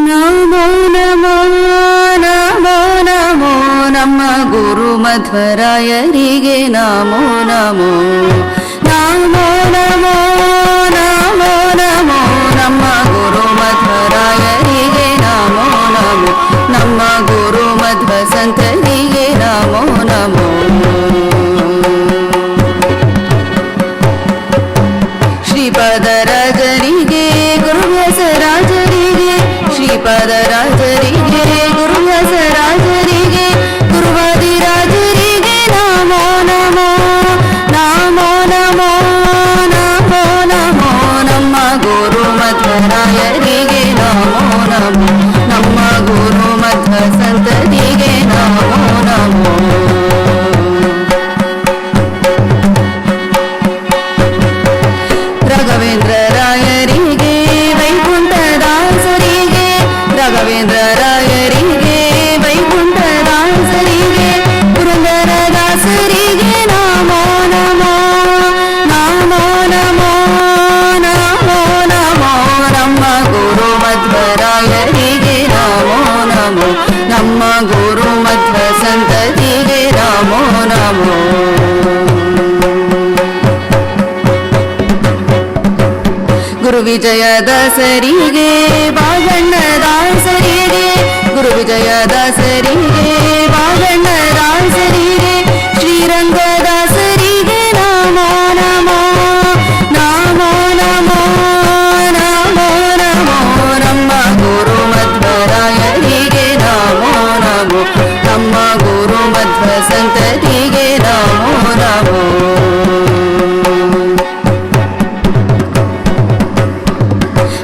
ನಮೋ ನಮೋ ನಮೋ ನಮೋ ನಮ್ಮ ಗುರು ಮಧ್ವರಾಯರಿಗೆ ನಮೋ ನಮೋ ನಮೋ ನಮೋ ನಮೋ ನಮೋ ನಮ್ಮ ಗುರು ಮಧ್ವರಾಯರಿಗೆ ನಮೋ ನಮೋ ನಮ್ಮ ಗುರು ಮಧ್ವ ಸಂತರಿಗೆ ನಮೋ ನಮೋ ಶ್ರೀಪಾದರಾಜರಿಗೆ ಗುರುವ್ಯಾಸರಾಜರಿಗೆ ಶ್ರೀಪಾದರಾಜರಿಗೆ ಗುರುವ್ಯಾಸರಾಜರಿಗೆ ಗುರುವಾದಿರಾಜರಿಗೆ ನಮೋ ನಮೋ ನಮೋ ನಮೋ ನಮೋ ನಮೋ ನಮ್ಮ ಗುರು ಮಧ್ವರಾಯರಿಗೆ ನಮೋ ನಮೋ ನಮ್ಮ ಗುರು ಮಧ್ವ ಸಂತರಿಗೆ ನಮೋ ನಮೋ ರಾಘವೇಂದ್ರರಾಯರಿಗೆ ವೈಕುಂಠದಾಸರಿಗೆ ರಾಘವೇಂದ್ರರಾಯರಿಗೆ ವೈಕುಂಠದಾಸರಿಗೆ ಪುರಂದರದಾಸರಿಗೆ ನಮೋ ನಮೋ ನಮೋ ನಮೋ ನಮೋ ನಮೋ ನಮ್ಮ ಗುರು ಮಧ್ವರಾಯರಿಗೆ ನಮೋ ನಮೋ ನಮ್ಮ ಗುರು ಮಧ್ವ ಸಂತತಿಗೆ ನಮೋ ನಮೋ ಗುರು ವಿಜಯದಾಸರಿಗೆ ಬಾಗಣ್ಣದಾಸರಿಗೆ ಗುರು ವಿಜಯದಾಸರಿಗೆ ಬಾಗಣ್ಣದಾಸರಿಗೆ ಶ್ರೀರಂಗದಾಸರಿಗೆ ನಮೋ ನಮೋ ನಮೋ ನಮೋ ನಮೋ ನಮೋ ನಮ್ಮ ಗುರು ಮಧ್ವರಾಯರಿಗೆ ನಮೋ ನಮೋ ನಮ್ಮ ಗುರು ಮಧ್ವ ಸಂತತಿಗೆ ನಮೋ ನಮೋ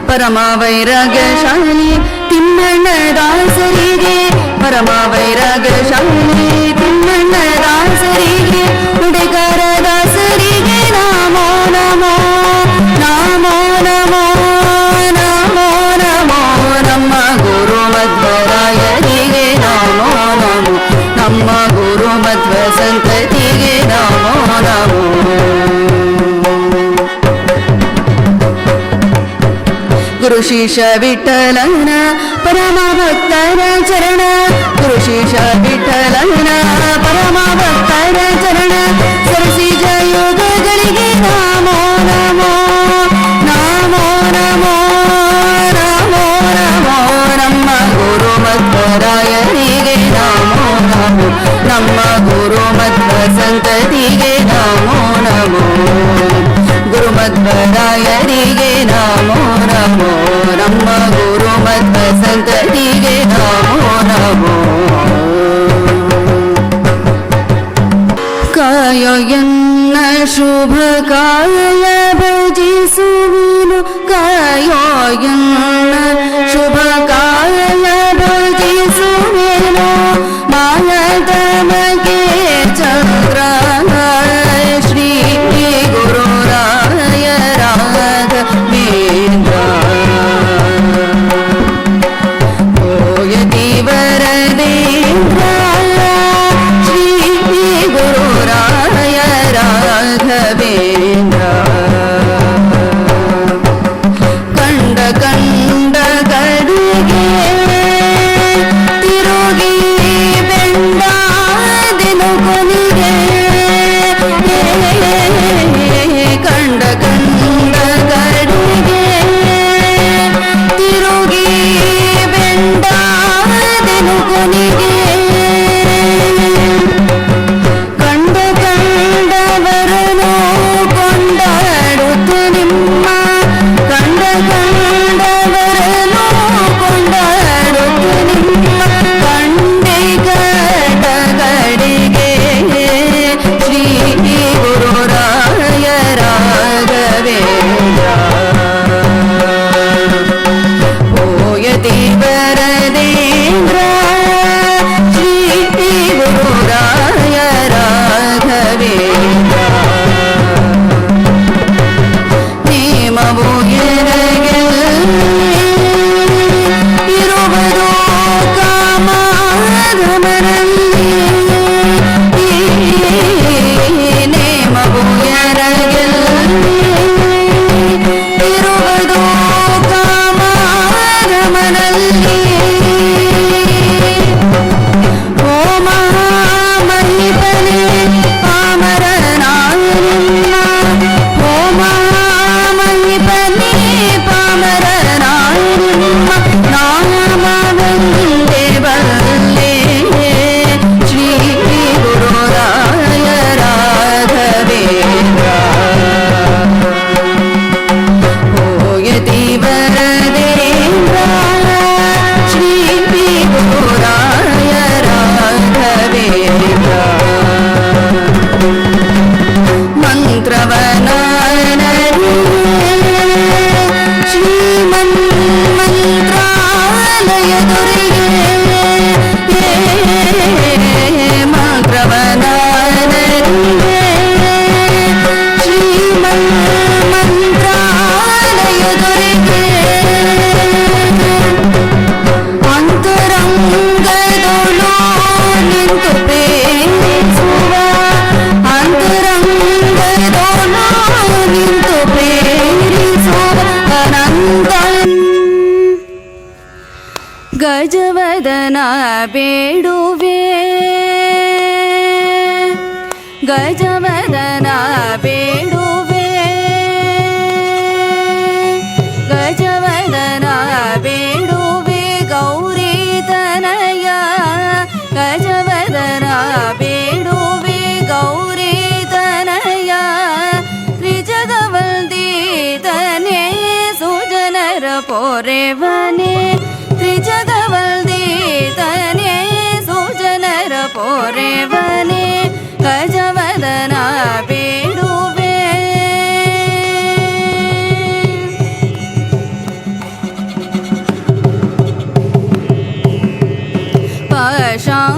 ಪರಮ ವೈರಾಗ್ಯಶಾಲಿ ತಿಮ್ಮಣ್ಣದಾಸರಿಗೆ ಪರಮ ವೈರಾಗ್ಯಶಾಲಿ ತಿಮ್ಮಣ್ಣದಾಸರಿಗೆ ಉಡೆಗಾರದಾಸರಿಗೆ ನಮೋ ನಮೋ ನಮೋ ನಮೋ ನಮೋ ನಮೋ ನಮ್ಮ ಗುರು ಮಧ್ವರಾಯರಿಗೆ ನಮೋ ನಮೋ ನಮ್ಮ ಗುರು ಮಧ್ವ ಸಂತತಿಗೆ ನಮೋ ನಮೋ ಗುರು ಶಿಷ್ಯ ವಿಠಲನ ಪರಮ ಭಕ್ತರ ಚರಣ ಗುರು ಶಿಷ್ಯ ವಿಠಲನ ಪರಮ ಭಕ್ತರ ಚರಣ ಸರಸಿಜ ಯೋಗಗಳಿಗೆ ನಮೋ ನಮೋ ನಮೋ ನಮೋ ನಮೋ ನಮೋ ನಮ್ಮ ಗುರು ಮಧ್ವರಾಯರಿಗೆ ನಮೋ ನಮೋ ನಮ್ಮ ಗುರು ಮಧ್ವ ಸಂತತಿಗೆ ನಮೋ ನಮೋ ಗುರು ಮಧ್ವರಾಯರಿಗೆ ನಮೋ ನಮೋ ನಮ್ಮ ಗುರು ಮಧ್ವ ಸಂತತಿಗೆ ನಮೋ ನಮೋ ಕಾಯೋ ಎನ್ನ ಶುಭ ಕಾಲ ಭಜಿಸುವೆನು ಕಾಯೋ ಎನ್ನ ಶುಭ ಕಾಲ ಭಜಿಸುವೆನು ಮಾನದಮಗೆ ಚಂದ್ರ ಶ್ರೀ ಗುರು ರಾಯ ರಾಘವೇಂದ್ರ ಓಯತಿ ವರದೇಂದ್ರ ಶ್ರೀ ಗುರು ರಾಯ ರಾಘವೇಂದ್ರ ಕಂಡ ಕಂಡ ಕಡೆಗೆ ತಿರುಗಿ ಬೆಂಡಾದೆನು ಕೊನೆಗೆ ಕಂಡ ಕಂಡ ಕಡೆಗೆ ತಿರುಗಿ ಬೆಂಡಾದೆನು ಕೊನೆಗೆ ಕಂಡ ಕಂಡವರನು ಕೊಂಡಾಡುತ್ತ ನಿಮ್ಮ ಕಂಡ ಕಂಡವರನು ಕೊಂಡಾಡುತ್ತ ನಿಮ್ಮ ಕಂಡೆ ಕಡೆಗೆ ಶ್ರೀ ಗುರು ರಾಯ ರಾಘವೇಂದ್ರ ಓಯತಿ ವರದೇಂದ್ರ ಶ್ರೀ ಗುರು ರಾಯ ರಾಘವೇಂದ್ರ ನೇಮವು ಎನಗೆ ಇರುವುದು ಕಾಮಾಧಮನಲ್ಲಿ ನೇಮವು ಎನಗೆ ಇರುವುದು ಕಾಮಾಧಮನಲ್ಲಿ ಶ್ರೀ ವಿದುರಾಯ ರಾಘವೇಂದ್ರ ಮಂತ್ರವನಾನರಿ ಶ್ರೀಮನ್ಮಂತ್ರಾಲಯದುರಿಗೆ ಮಂತ್ರವನಾನರಿಗೆ ಶ್ರೀಮನ್ಮಂತ್ರಾಲಯದುರಿಗೆ ಅಂತರಂಗದೊಳು ನಿಂತು ಪ್ರೇಮಿಸುವ ಅಂತರಂಗದೊಳು ನಿಂತು ಪ್ರೇರಿಸುವ ಅನಂತ ಗಜವದನ ಬೇಡುವೆ ಗಜವದನ ಬೇಡುವೆ ಗಜವದನ ಬೇಡುವೆ ಗೌರಿ ತನಯ ಗಜವದನ ಬೇಡುವೆ ಗೌರಿ ತನಯ ತ್ರಿಜಗವಲ್ದೀತನೇ ಸುಜನರ ಪೊರೆವನೇ ತ್ರಿಜಗವಲ್ದೀತನೇ ಸುಜನರ ಪೊರೆವನೇ ಗಜವದನ ಬೇಡುವೆ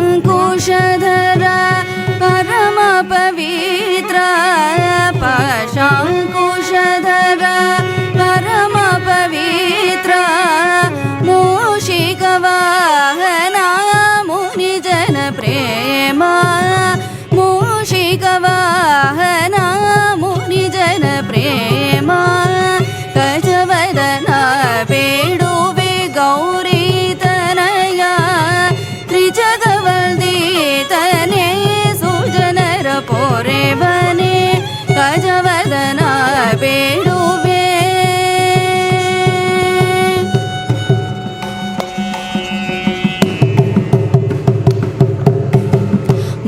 ಪಾಶಾಂಕುಶಧರ ಪರಮ ಪವಿತ್ರ ಪಾಶಾಂಕುಶಧರ ಪರಮ ಪವಿತ್ರ ಮೂಷಿಕವಾಹನ ಮುನಿಜನ ಪ್ರೇಮ ಮೂಷಿಕವಾಹನ ಮುನಿಜನ ಪ್ರೇಮ ಗಜವದನ ಬೇಡುವೆ ಗೌರಿ ತನಯ ತ್ರಿಜಗವಲ್ದೀತನೇ ಸುಜನರ ಪೊರೆವನೇ ಗಜವದನ ಬೇಡುವೆ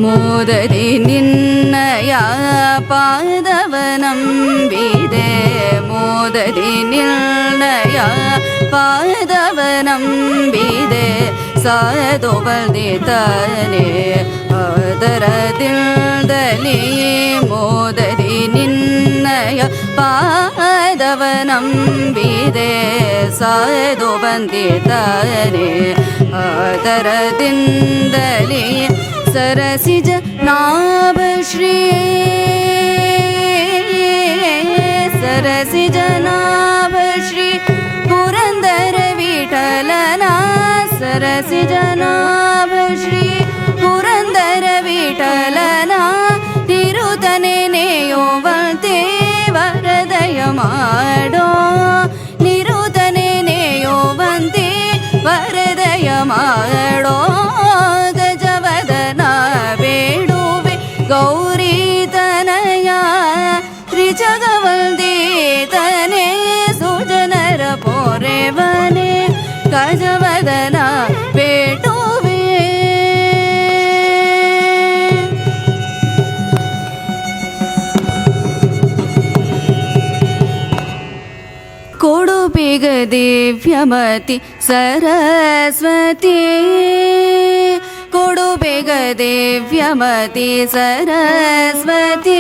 ಮೋದದಿ ನಿನ್ನಯ ಪಾದವನಂಬಿದೆ ಮೋದದಿ ನಿನ್ನಯ ಪಾದವನಂಬಿದೆ ಸಾಧುವಲ್ದಿತನೇ ಆದರದಿಂದಲೇ ಮೋದದಿ ನಿನ್ನಯ ಪಾದವನಂಬಿದೆ ಸಾಧುವಂದಿತನೇ ಆದರದಿಂದಲೇ ಸರಸಿಜ ನಾಭಶ್ರೀ ಸರಸಿಜ ನಾಭಶ್ರೀ ಪುರಂದರ ವಿಠಲನ ಸರಸಿಜ ನಾಭಶ್ರೀ ಪುರಂದರ ವಿಠಲನ ನಿರುತನೆ ನೇಯೋವಂತೆ ವರದಯ ಮಾಡೋ ನಿರುತನೆ ನೇಯೋವಂತೆ ವರದಯ ಮಾಡೋ ಬೇಡುವೆ ಗೌರಿ ತನಯ ತ್ರಿಜಗವಲ್ದೀತನೇ ಸುಜನರ ಪೊರೆವನೇ ಗಜವದನ ಬೇಡುವೆ ಕೊಡುಬಿಗ ದಿವ್ಯಮತಿ ಸರಸ್ವತಿ ಕೊಡುಬೇಗ ದಿವ್ಯಮತಿ ಸರಸ್ವತಿ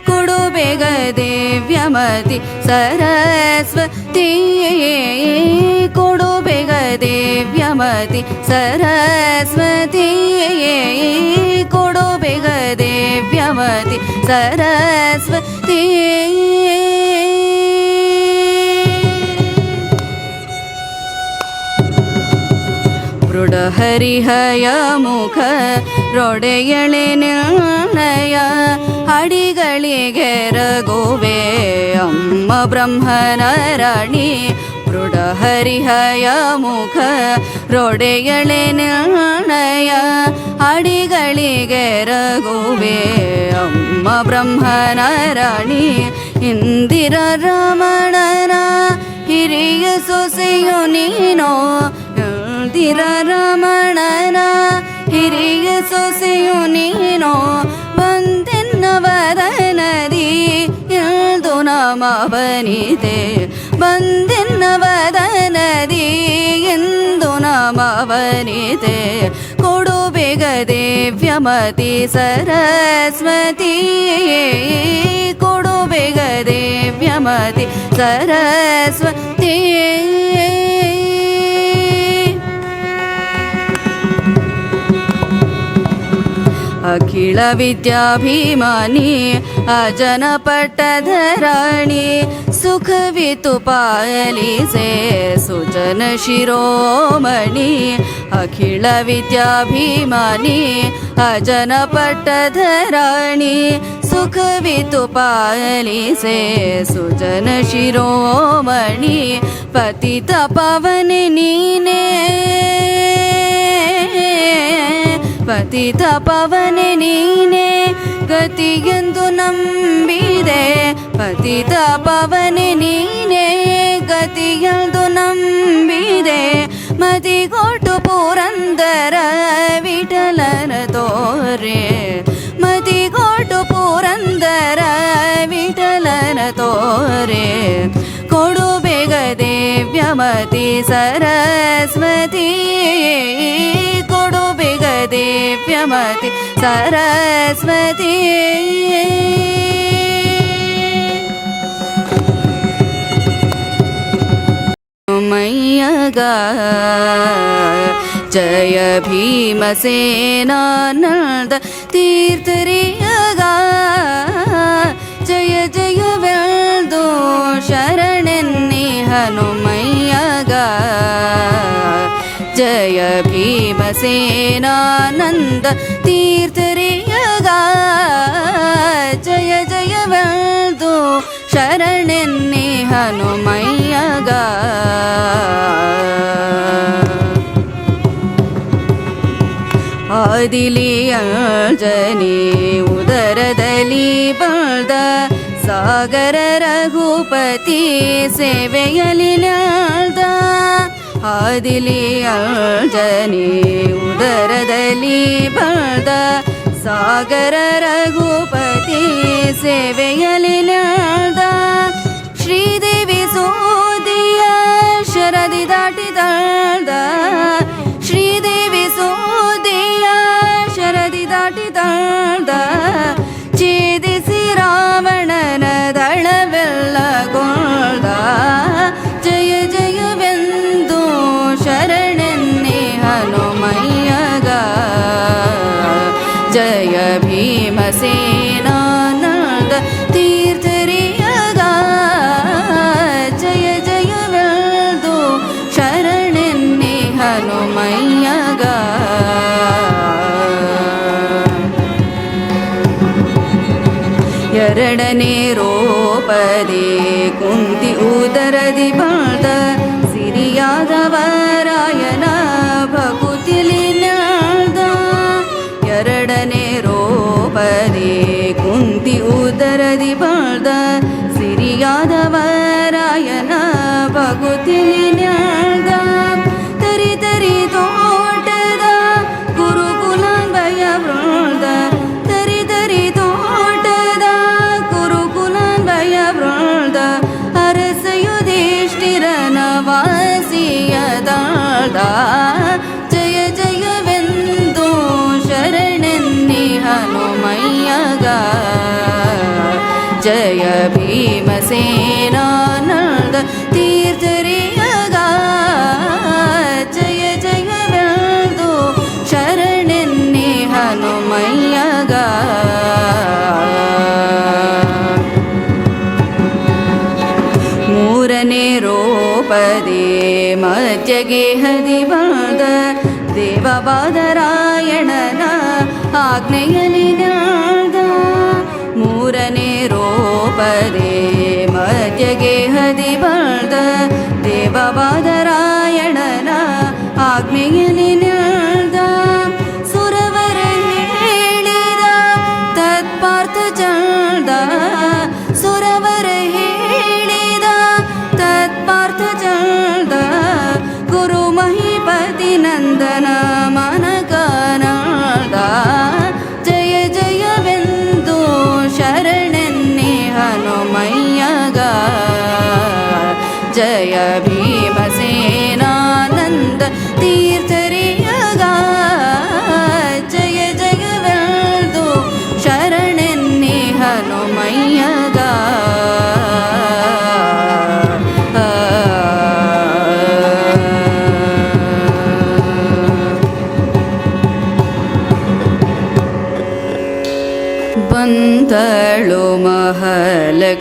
ಕೊಡುಬೇಗ ದಿವ್ಯಮತಿ ಸರಸ್ವತಿ ಕೊಡುಬೇಗ ದಿವ್ಯಮತಿ ಸರಸ್ವತಿ ಕೊಡುಬೇಗ ದಿವ್ಯಮತಿ ಸರಸ್ವತಿ ಹರಿಹಯ ಮುಖ ರೊಡೆಯಳೆ ನಿರ್ಣಯ ಅಡಿಗಳಿಗೆ ರಘುವೆ ಅಮ್ಮ ಬ್ರಹ್ಮನ ರಾಣಿ ಮೃಡ ಹರಿಹಯ ಮುಖ ರೊಡೆಯಳೆ ನಿರ್ಣಯ ಅಡಿಗಳಿಗೆ ರಘುವೆ ಅಮ್ಮ ಬ್ರಹ್ಮನ ರಾಣಿ ಇಂದಿರ ರಮಣನ ಹಿರಿಯ ಸೊಸೆಯು ನೀನೋ ಇಂದಿರ ರಮಣನ ಹಿರಿಯ ಸೊಸೆಯು ನೀನೋ ಬಂದೆನ್ನವದನದಿ ಇಳ್ದು ನಮವನಿದೆ ಬಂದೆನ್ನವದನದಿ ಪಾವನಿತೆ ಕೊಡು ಬೇಗ ದಿವ್ಯಮತಿ ಸರಸ್ವತಿ ಕೊಡು ಬೇಗ ದಿವ್ಯಮತಿ ಸರಸ್ವತಿ ಅಖಿಲ ವಿದ್ಯಾಭಿಮಾನಿ ಅಜನ ಪಟ್ಟಧರಾಣಿ ಸುಖವಿತು ಪಾಲಿಸೆ ಸುಜನ ಶಿರೋಮಣಿ ಅಖಿಲ ವಿದ್ಯಾಭಿಮಾನಿ ಅಜನ ಪಟ್ಟಧರಾಣಿ ಸುಖವಿತು ಪಾಲಿಸೆ ಸುಜನ ಶಿರೋಮಣಿ ಪತಿತ ಪವನೆ ನೀನೇ ಪತಿತ ಪವನೆ ನೀನೇ ಗತಿಗೆಂದು ನಂಬಿದೆ ಪತಿತ ಪವನೆ ನೀನೇ ಗತಿಗೆಂದು ನಂಬಿದೆ ಮತಿಗೊಟ್ಟು ಪುರಂದರ ವಿಠಲನ ತೋರೆ ಮತಿಗೊಟ್ಟು ಪುರಂದರ ವಿಠಲನ ತೋರೆ ಕೊಡು ಬೇಗ ದಿವ್ಯಮತಿ ಸರಸ್ವತಿ ಕೊಡು ಬೇಗ ದಿವ್ಯಮತಿ ಸರಸ್ವತಿ ಮಯ್ಯಗ ಜಯ ಭೀಮಸೇನಾನಂದ ತೀರ್ಥರಿಯಗ ಜಯ ಜಯವೆಲ್ದು ಶರಣೆನ್ನಿ ಹನುಮಯ್ಯಗ ಜಯ ಭೀಮಸೇನಾನಂದ ತೀರ್ಥರಿಯಗ ಜಯ ಜಯವೆಲ್ದು ಶರಣೆನ್ನಿ ಹನುಮಯ್ಯಗ ಆದಿಲಿ ಅಂಜನಿ ಉದರದಲ್ಲಿ ಬಾಳ್ದ ಸಾಗರ ರಘುಪತಿ ಸೇವೆಯಲ್ಲಿ ನಾಳ್ದ ಆದಿಲಿ ಅಂಜನಿ ಉದರದಲ್ಲಿ ಬಾಳ್ದ ಸಾಗರ ರಘುಪತಿ ಸೇವೆಯಲ್ಲಿ ನಾಳ್ದ ಶ್ರೀದೇವಿ ಸೋದಿಯ ಶರದಿ ದಾಟಿ ತಾಳ್ದ ಶ್ರೀದೇವಿ ಸೋದಿಯ ಶರದಿ ದಾಟಿ ತಾಳ್ದ ಛೇದಿಸಿ ರಾವಣನ ದಳವೆಲ್ಲಗೊಳ್ದ ಜಯ ಜಯವೆಂದು ಶರಣೆನ್ನಿ ಹನುಮಯ್ಯಗ ಜಯ ಭೀಮಸೇನಾನಂದ ತೀರ್ಥರಿಯಗ ಜಯ ಜಯವೆಂದು ಶರಣೆನ್ನಿ ಹನುಮಯ್ಯಗ ಎರಡನೇ ರೋಪದೆ ಕುಂತಿ ಉದರದಿ ಬಾಳ್ದ ಸಿರಿಯಾದವರಾಯನ ಭಕುತಿಲಿ ನಾಳ್ದ ಎರಡನೇ ರೋಪದೆ ಕುಂತಿ ಉದರದಿ ಬಾಳ್ದ ಸಿರಿಯಾದವರಾಯನ ಭಕುತಿಲಿ ನಾಳ್ದ ತರಿ ತರಿ ತೋಟದ ಗುರುಕುಲಾನ್ವಯ ವೃಂದ ತರಿ ತರಿ ತೋಟದ ಗುರುಕುಲಾನ್ವಯ ವೃಂದ ಅರಸಯುಧಿಷ್ಠಿರನ ವಾಸಿಯದಾಳ್ದ ಜಯ ಜಯವೆಂದು ಶರಣೆನ್ನಿ ಹನುಮಯ್ಯಗ ಜಯ ಭೀಮಸೇನಾನಂದ ತೀರ್ಥರಿಯಗ ಜಯ ಜಯವೆಂದು ಶರಣೆನ್ನಿ ಹನುಮಯ್ಯಗ ಮೂರನೇ ರೋಪದೆ ಮಧ್ಯಗೆ ಹದಿವಾದ ದೇವವಾದರಾಯಣನ ಆಜ್ಞೆಯಲ್ಲಿ ನಾಳ್ದ ಮೂರನೇ ರೋಪದೆ ಮಧ್ಯಗೆ ಹದಿವಾದ ದೇವವಾದರಾಯಣನ ಆಜ್ಞೆಯಲ್ಲಿ ನಾಳ್ದ ಸುರವರ ಹೇಳಿದ ತತ್ಪಾರ್ಥ ಚಂದ ಸುರವರ ಹೇಳಿದ ತತ್ಪಾರ್ಥ ಚಂದ ಗುರು ಮಹಿಪತಿ ನಂದನ ಮನಕನಾದ ಜಯ ಜಯವೆಂದು ಶರಣೆನ್ನಿ ಹನುಮಯ್ಯಗ ಜಯ ಭೀಮಸೇನಾನಂದ ತೀರ್ಥರಿ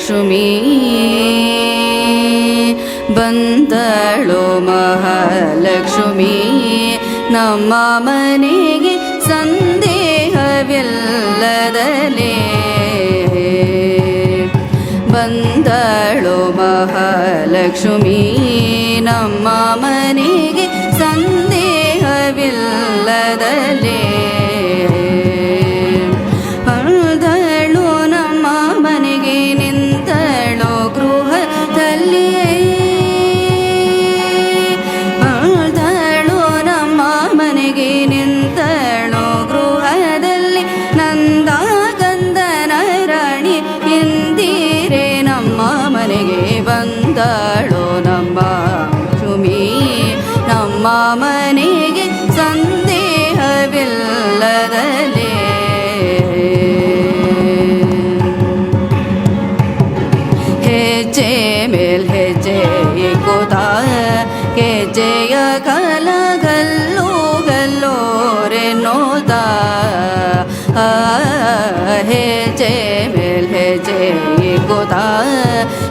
ಮಹಾಲಕ್ಷ್ಮೀ ಬಂದಳು ಮಹಾಲಕ್ಷ್ಮೀ ನಮ್ಮ ಮನೆಗೆ ಸಂದೇಹವಿಲ್ಲದಲೇ ಬಂದಳು ಮಹಾಲಕ್ಷ್ಮೀ ನಮ್ಮ ಮನೆಗೆ ಸಂದೇಹವಿಲ್ಲದಲೇ ಬಂದಳು ನಮ್ಮ ಮನೆಗೆ ನಿಂತಳು ಗೃಹದಲ್ಲಿ ಬಂದಳು ನಮ್ಮ ಮನೆಗೆ ನಿಂತಳು ಗೃಹದಲ್ಲಿ ನಂದ ಗಂಧನ ರಾಣಿ ಎಂದಿರೆ ನಮ್ಮ ಮನೆಗೆ ಬಂದಳು ನಮ್ಮ ಲಕ್ಷ್ಮೀ ನಮ್ಮ ಮನೆಗೆ ಸಂದೇಹವಿಲ್ಲದಲೇ ಹೆಜ್ಜೆ ಮೇಲ್ ಹೆಜ್ಜೆ ಇಕ್ಕುತ್ತ ಹೆಜ್ಜೆಯ ಕಲ ಗಲ್ಲು ಗಲ್ಲೋರೆನ್ನೋದ ಹೆಜ್ಜೆ ಮೇಲ್ ಹೆಜ್ಜೆ ಇಕ್ಕುತ್ತ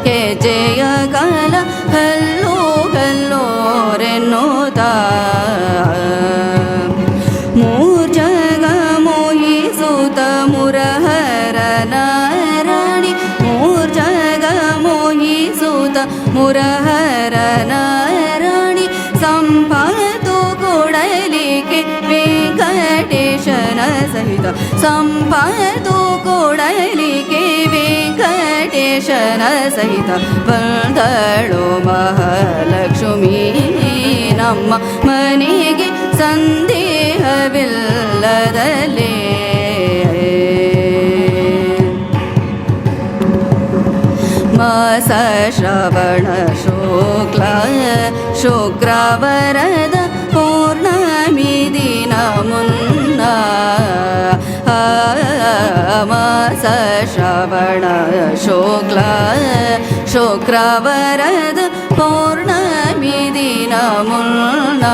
ಹೆಜ್ಜೆಯ ಕಲ ಗಲ್ಲು ಗಲ್ಲೋರೆನ್ನೋದ ಮೂರ್ಜಗ ಮೋಹಿಸುತ್ತ ಮುರಹರನ ರಾಣಿ ಮೂರ್ಜಗ ಮೋಹಿಸುತ್ತ ಮುರಹರನ ರಾಣಿ ಸಂಪತ್ತು ಕೊಡಲಿಕ್ಕೆ ವೆಂಕಟೇಶನ ಸಹಿತ ಸಂಪತ್ತು ಕೊಡಲಿಕ್ಕೆ ವೆಂಕಟೇಶನ ಸಹಿತ ಬಂದಳು ಮಹಾಲಕ್ಷ್ಮೀ ನಮ್ಮ ಮನೆಗೆ ಸಂದೇಹವಿಲ್ಲದಲೇ ಮಾಸ ಶ್ರವಣ ಶುಕ್ಲ ಶುಕ್ರವಾರದ ಪೌರ್ಣಮಿ ದಿನ ಮುನ್ನ ಮಾಸ ಶ್ರವಣ ಶುಕ್ಲ ಶುಕ್ರವಾರದ ಪೌರ್ಣಮಿ ದಿನ ಮುನ್ನ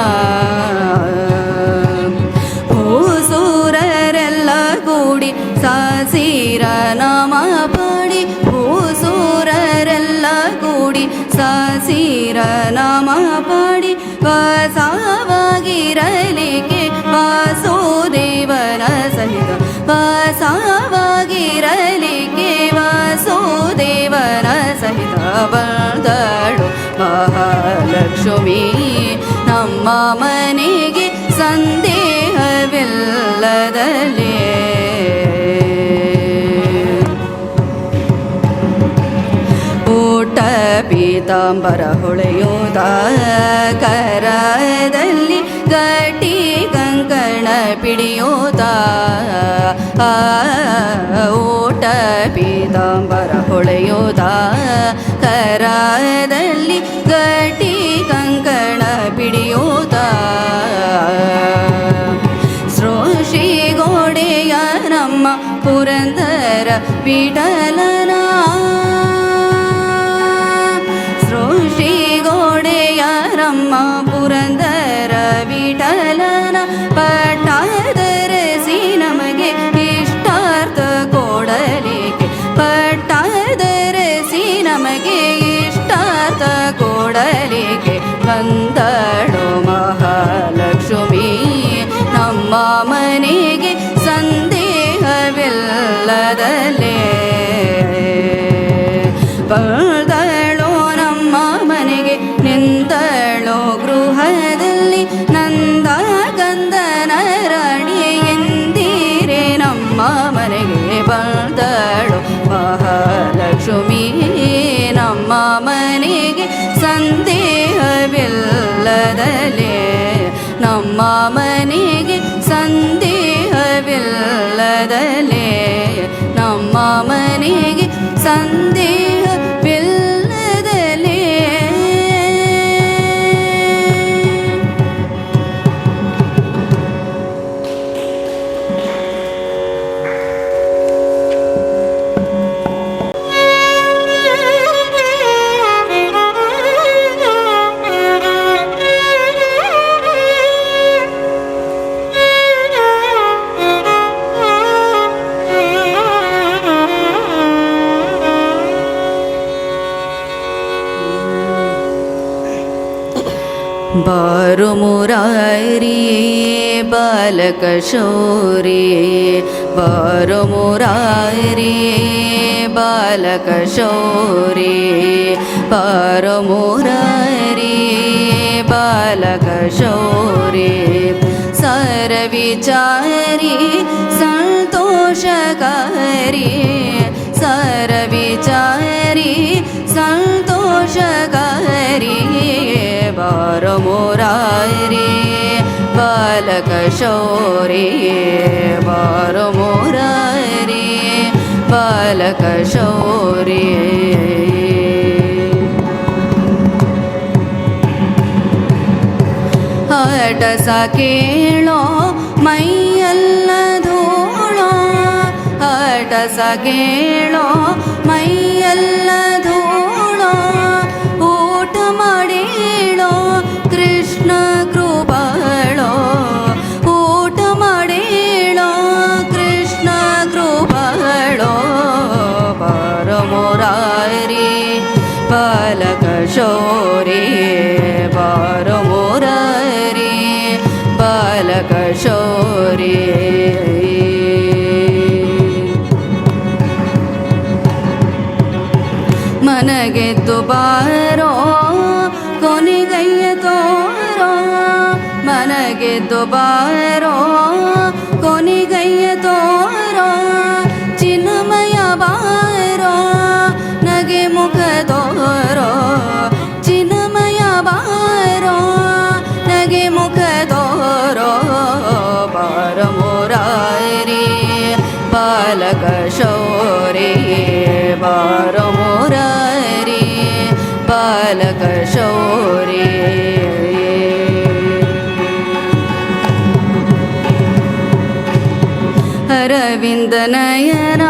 ಭೂಸೂರರೆಲ್ಲ ಕೂಡಿ ಸಾಸಿರ ನಾಮ ಪಾಡಿ ಭೂಸೂರರೆಲ್ಲ ಕೂಡಿ ಸಾಸಿರ ನಾಮ ಪಾಡಿ ವಾಸವಾಗಿರಲಿಕ್ಕೆ ವಾಸುದೇವನ ಸಹಿತ ವಾಸವಾಗಿರಲಿಕ್ಕೆ ವಾಸುದೇವನ ಸಹಿತ ಬಂದಳು ಮಹಾಲಕ್ಷ್ಮೀ ನಮ್ಮ ಮನೆಗೆ ಸಂದೇಹವಿಲ್ಲದಲೇ ಊಟ ಪೀತಾಂಬರ ಹೊಳೆಯೋದ ಕರದಲ್ಲಿ ಗಟ್ಟಿ ಕಂಕಣ ಪಿಡಿಯೋದ ಊಟ ಪೀತಾಂಬರ ಹೊಳೆಯೋದ ಕರದಲ್ಲಿ ಗಟ್ಟಿ ಕಂಕಣ ಪಿಡಿಯೋದ ಸೃಷ್ಟಿ ಗೋಡೆಯ ನಮ್ಮ ಪುರಂದರ ವಿಠಲನ ಸೃಷ್ಟಿ ಗೋಡೆಯ ನಮ್ಮ ಪುರಂದರ ವಿಠಲನ ಪಟ್ಟಾದರಸಿ ನಮಗೆ ಇಷ್ಟಾರ್ಥ ಕೊಡಲಿಕ್ಕೆ ಪಟ್ಟಾದರಸಿ ನಮಗೆ ಇಷ್ಟಾರ್ಥ ಕೊಡಲಿಕ್ಕೆ ಬಂದಳು ಮಹಾಲಕ್ಷ್ಮೀ ನಮ್ಮ ಮನೆಗೆ ಸಂದೇಹವಿಲ್ಲದಲೇ ಬಂದಳು ನಮ್ಮ ಮನೆಗೆ ನಿಂತಳು ಗೃಹದಲ್ಲಿ ನಂದ ಗಂಧನ ರಾಣಿ ಎಂದಿರೆ ನಮ್ಮ ಮನೆಗೆ ಬಂದಳು ಮಹಾಲಕ್ಷ್ಮೀ ನಮ್ಮ ಮನೆಗೆ ಸಂದೇಹವಿಲ್ಲದಲೇ ನಮ್ಮ ಮನೆಗೆ ಸಂದೇಹವಿಲ್ಲದಲೇ ನಮ್ಮ ಮನೆಗೆ ಸಂದೇಹವಿಲ್ಲದಲೇ ಬಾರು ಮುರಾರಿ ಬಾಲಕ ಶೌರಿ ಬಾರು ಮುರಾರಿ ಬಾಲಕ ಶೌರಿ ಬಾರು ಮುರಾರಿ ಬಾಲಕ ಶೌರಿ ಸರ ವಿಚಾರಿ ಸಂತೋಷಕಾರಿ ಸರ ವಿಚಾರಿ ಸಂತೋಷಕಾರಿ ಬಾರು ಮುರಾರಿ ಬಾಲಕ ಶೌರಿ ಬಾರು ಮುರಾರಿ ಬಾಲಕ ಶೌರಿ ಹಠಸ ಕೇಳೋ ಮೈಯಲ್ಲ ಧೂಳೋ ಹಠಸ ಕೇಳೋ ಮೈಯಲ್ಲ ಧೂಳೋ ಊಟ ಮಾಡೇಳೋ ಕೃಷ್ಣ ಕೃಪಾಳೋ ಊಟ ಮಾಡೇಳೋ ಕೃಷ್ಣ ಕೃಪಾಳೋ ಬಾರು ಮುರಾರಿ ಬಾಲಕ ಶೌರಿ ಬಾರು ಮುರಾರಿ ಬಾಲಕ ಶೌರಿ ಮನಗೆದ್ದು ಬಾರೋ ಕೊನೆಗೈಯ ತೋರೋ ಮನಗೆದ್ದು ಬಾರೋ ಕೊನೆಗೈಯ ತೋರೋ ಚಿನ್ನಮಯ ಬಾರೋ ನಗೆ ಮುಖ ತೋರೋ ಚಿನ್ನಮಯ ಬಾರೋ ನಗೆ ಮುಖ ತೋರೋ ಬಾರು ಮುರಾರಿ ಬಾಲಕ ಶೌರಿ ಬಾರು ಮುರಾರಿ ಬಾಲಕ ಶೌರಿ ಅರವಿಂದ ನಯನ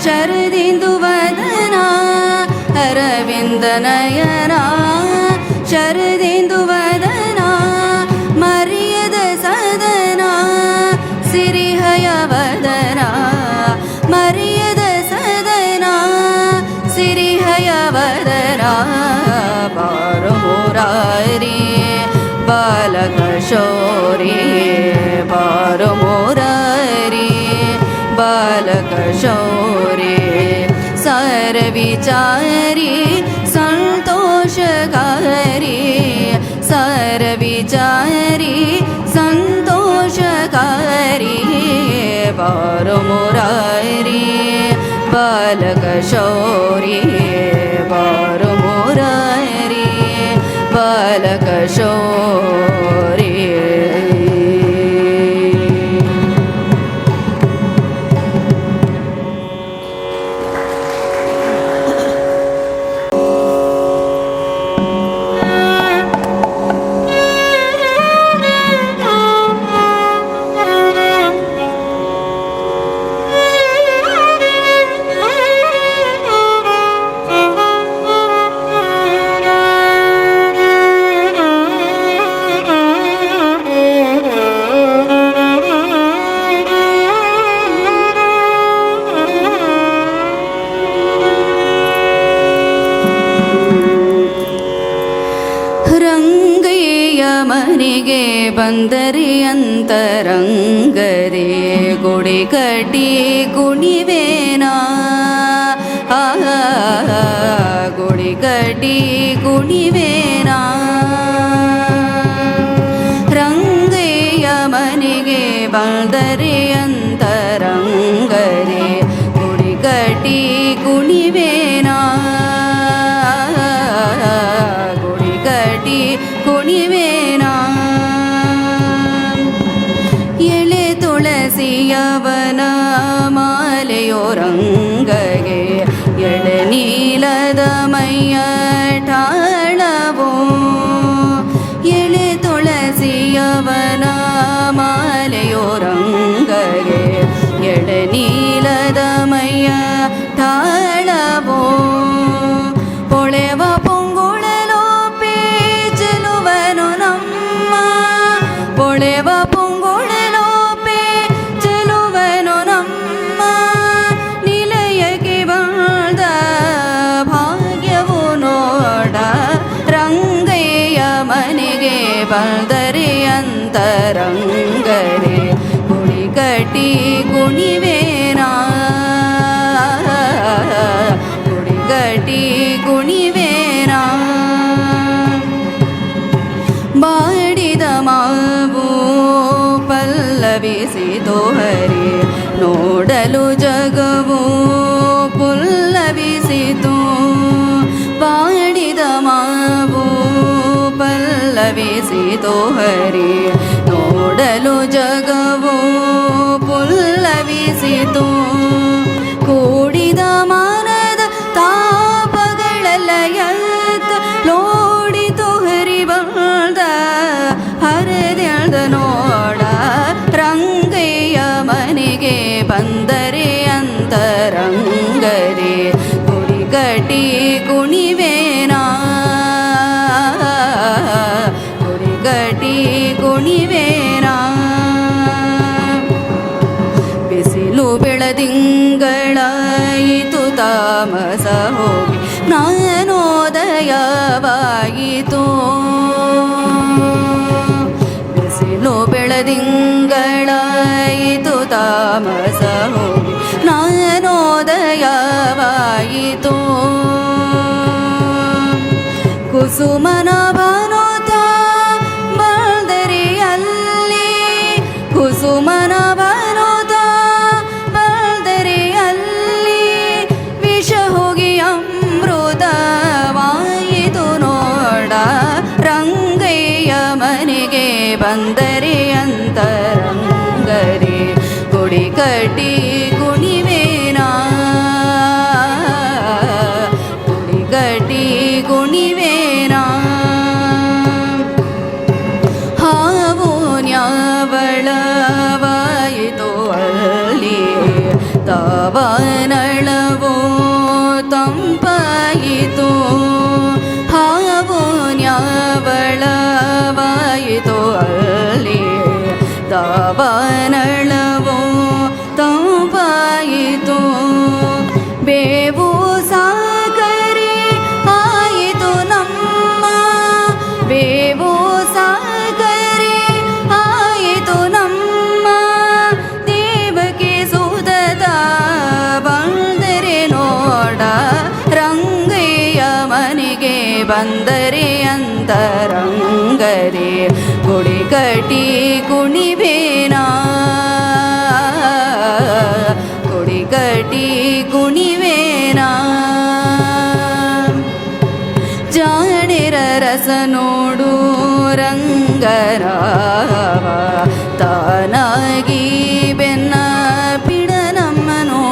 ಶರದಿಂದು ವದನ ಅರವಿಂದ ನಯನ ಶರದಿಂದು ವದನ ಮರ್ಯದ ಸದನ ಸಿರಿಹಯ ವದನ ಮರ್ಯದ ಸದನ ಸಿರಿಹಯ ವದನ ಬಾರು ಮುರಾರಿ ಬಾಲಕ ಶೌರಿ ಬಾರು ಮುರಾರಿ ಬಾಲಕ ಶೌರಿ ಸರ ವಿಚಾರಿ ಸಂತೋಷಕಾರಿ ಸರ ವಿಚಾರಿ ಸಂತೋಷಕಾರಿ ಬಾರು ಮುರಾರಿ ಬಾಲಕ ಶೌರಿ ಬಾರು ಮುರಾರಿ ಬಾಲಕ ಶೌರಿ ರಂಗಯ್ಯ ಮನೆಗೆ ಬಂದರಿ ಅಂತರಂಗರೇ ಗುಡಿ ಕಟ್ಟಿ ಕುಣಿವೇನಾ ಗುಡಿ ಕಟ್ಟಿ ಕುಣಿವೇನಾ ರಂಗಯ್ಯ ಮನೆಗೆ ಬಂದರಿ ಅಂತರಂಗರೇ ಗುಡಿ ಕಟ್ಟಿ ಕುಣಿವೇನಾ ಗುಡಿ ಕಟ್ಟಿ ಕುಣಿವೇನಾ ಎಳೆ ತುಳಸಿಯವನ ಮಾಲೆಯೋ ರಂಗಗೆ ಎಳೆ ನೀಲದ ಮೈಯ ಠಾಳವೋ ಎಳೆ ತುಳಸಿಯವನ ಮಾಲೆಯೋ ರಂಗಗೆ ಎಳೆ ನೀಲದ ಮೈಯ ಠಾಳವೋ ಪೊಳೆವ ಪೊಂಗುಳಲೋ ಪೇಚಲುವನು ನಮ್ಮ ಪೊಳೆವ ಪೊಂಗುಳಲೋ ಪೇಚಲುವನು ನಮ್ಮ ನಿಲಯಕ್ಕೆ ಬಂದ ಭಾಗ್ಯವು ನೋಡ ರಂಗಯ್ಯ ಮನೆಗೆ ಬಂದರೆ ಅಂತರಂಗರೆ ಗುಡಿ ಕಟ್ಟಿ ಕುಣಿವೇನಾ ಗುಡಿ ಕಟ್ಟಿ ಕುಣಿವೇನಾ ಬಾಡಿದ ಮಾವು ಪಲ್ಲವಿಸಿತೋ ಹರಿ ನೋಡಲು ಜಗವು ಪುಲ್ಲವಿಸಿತು ಬಾಡಿದ ಮಾವು ಪಲ್ಲವಿಸಿತೋ ಹರಿ ನೋಡಲು ಜಗವು ಪುಲ್ಲವಿಸಿತು ಕೂಡಿದ ಮನದ ತಾಪಗಳೆಲ್ಲ ಎತ್ತ ನೋಡಿತು ಹರಿಬಂದ ಹರಿದ ನೋಡ ರಂಗಯ್ಯ ಮನೆಗೆ ಬಂದರೆ ಅಂತರಂಗರೆ ಗುಡಿ ಕಟ್ಟಿ ಕುಣಿವೇನಾ ಗುಡಿ ಕಟ್ಟಿ ಕುಣಿವೇನಾ ಬಿಸಿಲು ಬೆಳದಿಂಗಳಾಯಿತು ತಾಮಸ ಹೋಗಿ ಜ್ಞಾನೋದಯವಾಯಿತು ಬಿಸಿಲು ಬೆಳದಿಂಗಳಾಯಿತು ತಾಮಸ ಹೋಗಿ ಜ್ಞಾನೋದಯವಾಯಿತು ಕುಸುಮನ ಬನುತ ಬಂದರೆ ಅಲ್ಲಿ ಕುಸುಮನ ಬನುತ ಬಂದರೆ ಅಲ್ಲಿ ವಿಷ ಹೋಗಿ ಅಮೃತವಾಯಿತು ನೋಡ ರಂಗಯ್ಯ ಮನೆಗೆ ಬಂದರೆ ಅಂತರಂಗರೆ ಗುಡಿ ಕಟ್ಟಿ ಕುಣಿವೇನಾ ಗುಡಿ ಕಟ್ಟಿ ಕುಣಿವೇನಾ ಹಾವು ನ್ಯಾವಳವಾಯಿತು ಅಲ್ಲಿ ತಾವನಳವೋ ತಂಪಾಯಿತು ಹಾವು ನ್ಯಾವಳವಾಯಿತು ಅಲ್ಲಿ ತಾವನಳವೋ ತಂಪಾಯಿತು ಬೇವು ಸಾಗರಿ ಆಯಿತು ನಮ್ಮ ಬೇವು ಸಾಗರಿ ಆಯಿತು ನಮ್ಮ ದೇವಕ್ಕೆ ಸುಧದ ಬಂದರೆ ನೋಡ ರಂಗಯ್ಯ ಮನೆಗೆ ಬಂದರೆ ಅಂತರಂಗರೆ ಗುಡಿ ಕಟ್ಟಿ ಕುಣಿವೇನಾ ಗುಡಿ ಕಟ್ಟಿ ಕುಣಿವೇನಾ ಜಾಣಿರ ರಸ ನೋಡು ರಂಗರಾವ ತಾನಾಗಿ ಬೆನ್ನ ಪಿಡನಮ್ಮನು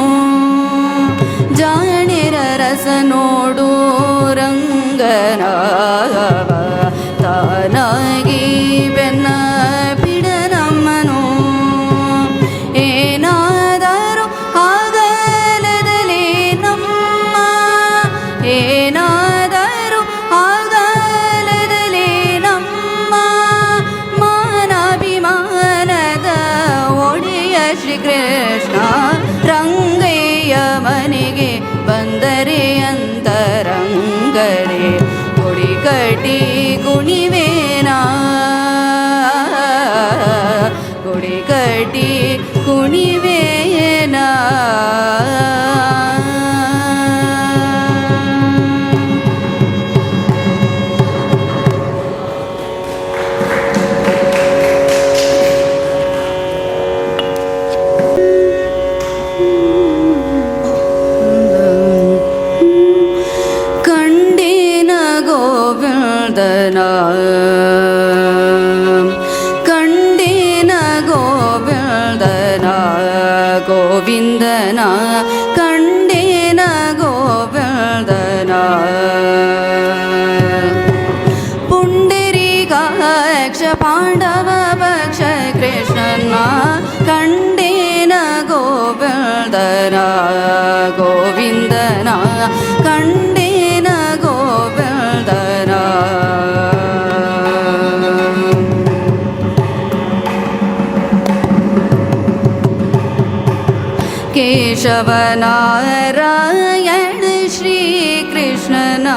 ಜಾಣಿರ ರಸ ನೋಡು ರಂಗರಾವ ತಾನಾಗಿ ಬೆನ್ನ ಪಿಡನಮ್ಮನು ಏನಾದರೂ ಆಗಲದಲೇ ನಮ್ಮ ಏನಾದರೂ ಆಗಲದಲೇ ನಮ್ಮ ಮಾನಾಭಿಮಾನದ ಒಡೆಯ ಶ್ರೀಕೃಷ್ಣ ರಂಗಯ್ಯ ಮನೆಗೆ ಬಂದರೆ ಅಂತರಂಗರೆ ಗುಡಿ ಕಟ್ಟಿ ಕುಣಿವೇನಾ ಗುಡಿ ಕಟ್ಟಿ ಕುಣಿವೇನಾ ಕಂಡೇನ ಗೋವಿಂದನ ಕಂಡೇನ ಗೋವಿಂದನ ಗೋವಿಂದನ ಕಂಡೇನ ಗೋವಿಂದನ ಪುಂಡರೀಕಾಕ್ಷ ಪಾಂಡವ ಪಕ್ಷ ಕೃಷ್ಣನ ಕಂಡೇನ ಗೋವಿಂದನ ಗೋವಿಂದನ ಕಂಡೇನ ಗೋವಿಂದನ ಕೇಶವ ನಾರಾಯಣ ಶ್ರೀ ಕೃಷ್ಣನ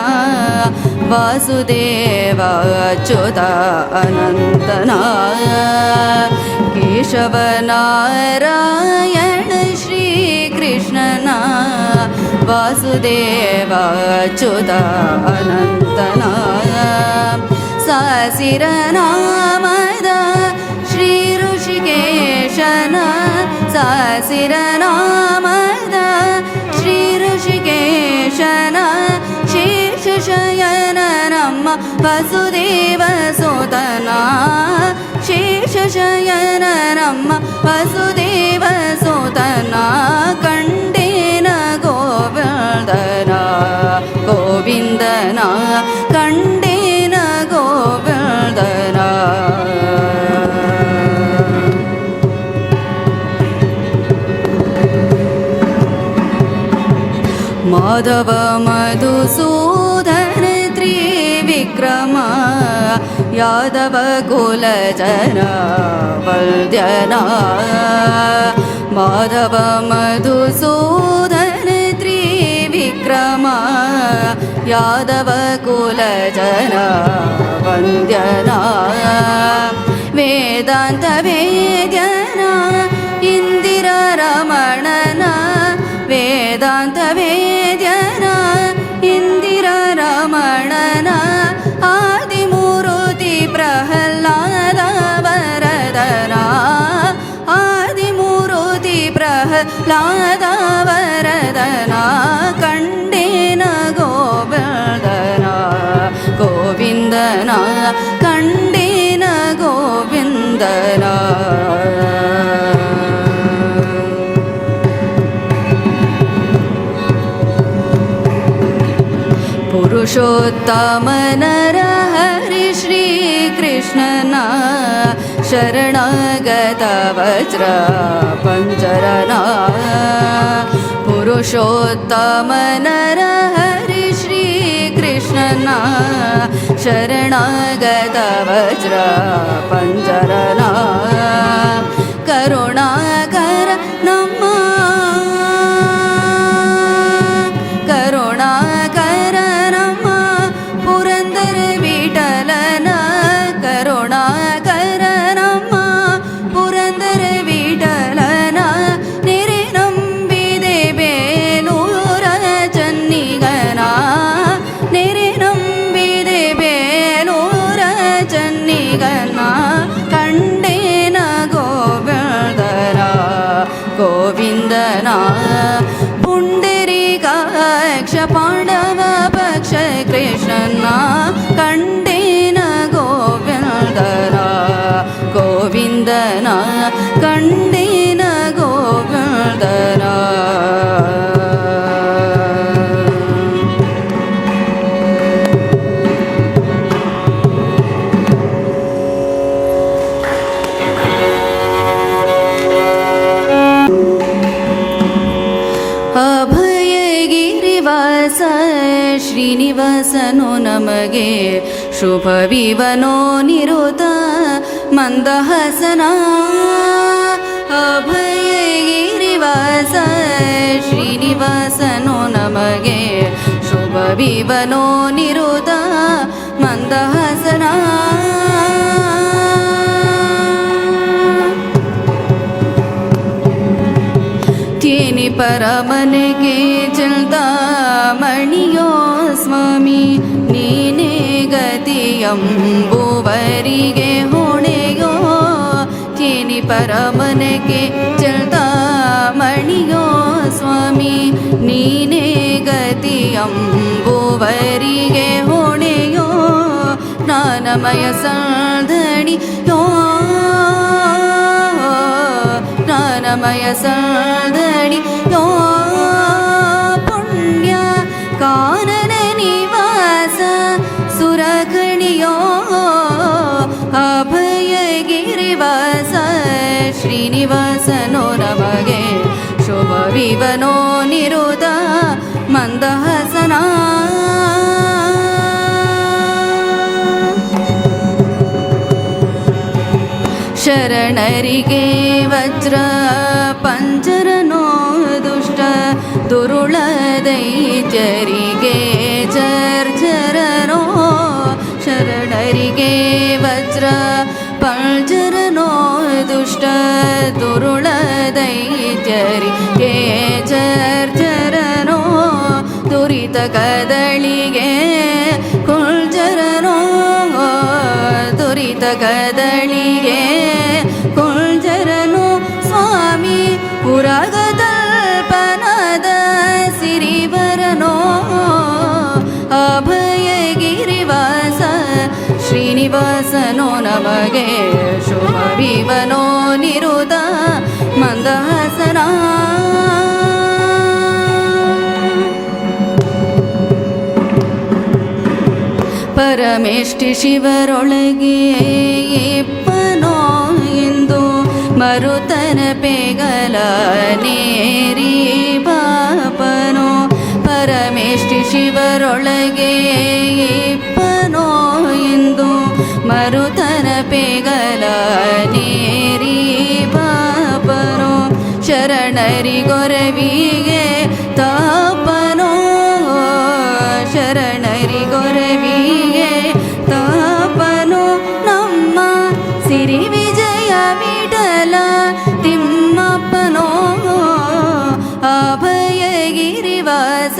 ವಾಸುದೇವ ಅಚ್ಯುತ ಅನಂತನ ಕೇಶವ ನಾರಾಯಣ ಶ್ರೀ ಕೃಷ್ಣನ ವಾಸುದೇವ ಅಚ್ಯುತ ಅನಂತನ ಸಾಸಿರ ನಾಮದ ಶ್ರೀ ಋಷಿಕೇಶನ ಸಾಸಿರ ನಾಮದ ಶ್ರೀ ಋಷಿಕೇಶನ ಶೇಷಶಯನ ನಮ್ಮ ವಸುದೇವ ಸೋತನ ಶೇಷಶಯನ ನಮ್ಮ ವಸುದೇವ ಸೋತನ ಕಂಡೇನ ಗೋವಿಂದನ ಗೋವಿಂದನ ಕಂಡೇನ ಗೋವಿಂದನ ಮಾಧವ ಮಧುಸೂದನ ತ್ರಿವಿಕ್ರಮ ಯಾದವ ಕುಲಜನ ವಲ್ದ್ಯನ ಮಾಧವ ಮಧುಸೂದನ ತ್ರಿವಿಕ್ರಮ ಯಾದವ ಕುಲಜನ ವಂದ್ಯನ ವೇದಾಂತ ವೇದ್ಯನ ಇಂದಿರ ರಮಣನ ವೇದಾಂತ ವೇದ್ಯನ ಇಂದಿರ ರಮಣನ ಆದಿಮೂರುತಿ ಪ್ರಹ್ಲಾದ ವರದನ ಆದಿಮೂರುತಿ ಪ್ರಹ್ಲಾದ ವರದನ ಕಂಡೇನ ಗೋವಿಂದನ ಗೋವಿಂದನ ಕಂಡೇನ ಗೋವಿಂದನ ಪುರುಷೋತ್ತಮನರ ಹರಿ ಶ್ರೀ ಕೃಷ್ಣನ ಶರಣಾಗತ ವಜ್ರ ಪಂಜರನ ಪುರುಷೋತ್ತಮನರ ಹರಿ ಶ್ರೀ ಕೃಷ್ಣನ ಶರಣಾಗತ ವಜ್ರ ಪಂಜರನ ಕರುಣಾಕರ ನಮ್ಮ ಕರುಣಾಕರ ನಮ್ಮ ಪುರಂದರ ವಿಠಲನ ಕರುಣಾಕರ ನಮ್ಮ ಪುರಂದರ ವಿಠಲನ ನೆರೆ ನಂಬಿದೆ ಬೇಲೂರ ಚನ್ನಿಗನ ನೆರೆ ನಂಬಿದೆ ಬೇಲೂರ ಚನ್ನಿಗನ ಕಂಡೇನ ಗೋವಿಂದನ ಗೋವಿಂದನ ಪುಂಡರೀಕಾಕ್ಷ ಪಾಂಡವ ಪಕ್ಷ ಕೃಷ್ಣನ ಕಂಡೇನ ಗೋವಿಂದನ ಗೋವಿಂದನ ಕಂಡೇನ ಗೋವಿಂದನ ಅಭಯಗಿರಿವಾಸ ಶ್ರೀನಿವಾಸನು ನಮಗೆ ಶುಭವಿವನೋ ನಿರುತ ಮಂದಹಾಸನ ಅಭಯಗಿರಿವಾಸ ಶ್ರೀನಿವಾಸನು ನಮಗೆ ಶುಭವಿವನೋ ನಿರುತ ಮಂದಹಾಸನ ತಿನಿ ಪರಮನ के चलता मणियो स्वामी ನೀನೇ ಗತಿಯಂಬುವರಿಗೆ ಹೊಣೆಯೋ ತಿನಿ ಪರಮನಕ್ಕೆ ಚಲತಾ ಮಣಿಯೋ ಸ್ವಾಮಿ ನೀನೇ ಗತಿಯಂಬುವರಿಗೆ ಹೊಣೆಯೋ ಜ್ಞಾನಮಯ ಸಾಧಣಿಯೋ ಜ್ಞಾನಮಯ ಸಾಧಣಿಯೋ ಪುಣ್ಯ ಕಾನನ ನಿವಾಸ ಸುರಗಣಿಯೋ ಅಭಯಗಿರಿವಾಸ ಶ್ರೀನಿವಾಸನೋ ನಮಗೆ ಶುಭವಿವನೋ ನಿರುತ ಮಂದಹಾಸನ ಶರಣರಿಗೆ ವಜ್ರ ಪಂಜರನೋ ದುಷ್ಟ ದುರುಳ ದೈತ್ಯರಿಗೆ ಜರ್ಜರನೋ ನಮಗೆ ವಜ್ರ ಪಂಜರನೋ ದುಷ್ಟ ದುರುಳ ದೈತ್ಯರಿಗೆ ಚರ್ಚರನೋ ದುರಿತ ಕದಳಿಗೆ ಕುಂಜರನೋ ದುರಿತ ಕದಳಿಗೆ ಕುಂಜರನು ಸ್ವಾಮಿ ಪುರಗದಲ್ಪನದ ಸಿರಿವರನೋ ಅಭಯಗಿರಿವಾಸ ಶ್ರೀನಿವಾಸನೋ ನಮಗೆ ಶುಭವಿವನೋ ನಿರುತ ಮಂದಹಾಸನ ಪರಮೇಷ್ಠಿ ಶಿವರೊಳಗೆ ಇಪ್ಪನೋ ಎಂದು ಮರುತನ ಪೆಗಲ ನೇರಿ ಬಾಪನೋ ಪರಮೇಷ್ಠಿ ಶಿವರೊಳಗೆ ಇಪ್ಪನೋ ಎಂದು ಮರುತನ ಪೆಗಲ ನೇರಿ ಬಾಪನೋ ಶರಣರಿಗೊರವಿಗೆ ತಾಪನೋ ಶರಣರಿಗೊರವಿಗೆ ತಾಪನೋ ನಮ್ಮ ಸಿರಿ ವಿಜಯ ವಿಠಲ ತಿಮ್ಮಪ್ಪನೋ ಅಭಯಗಿರಿವಾಸ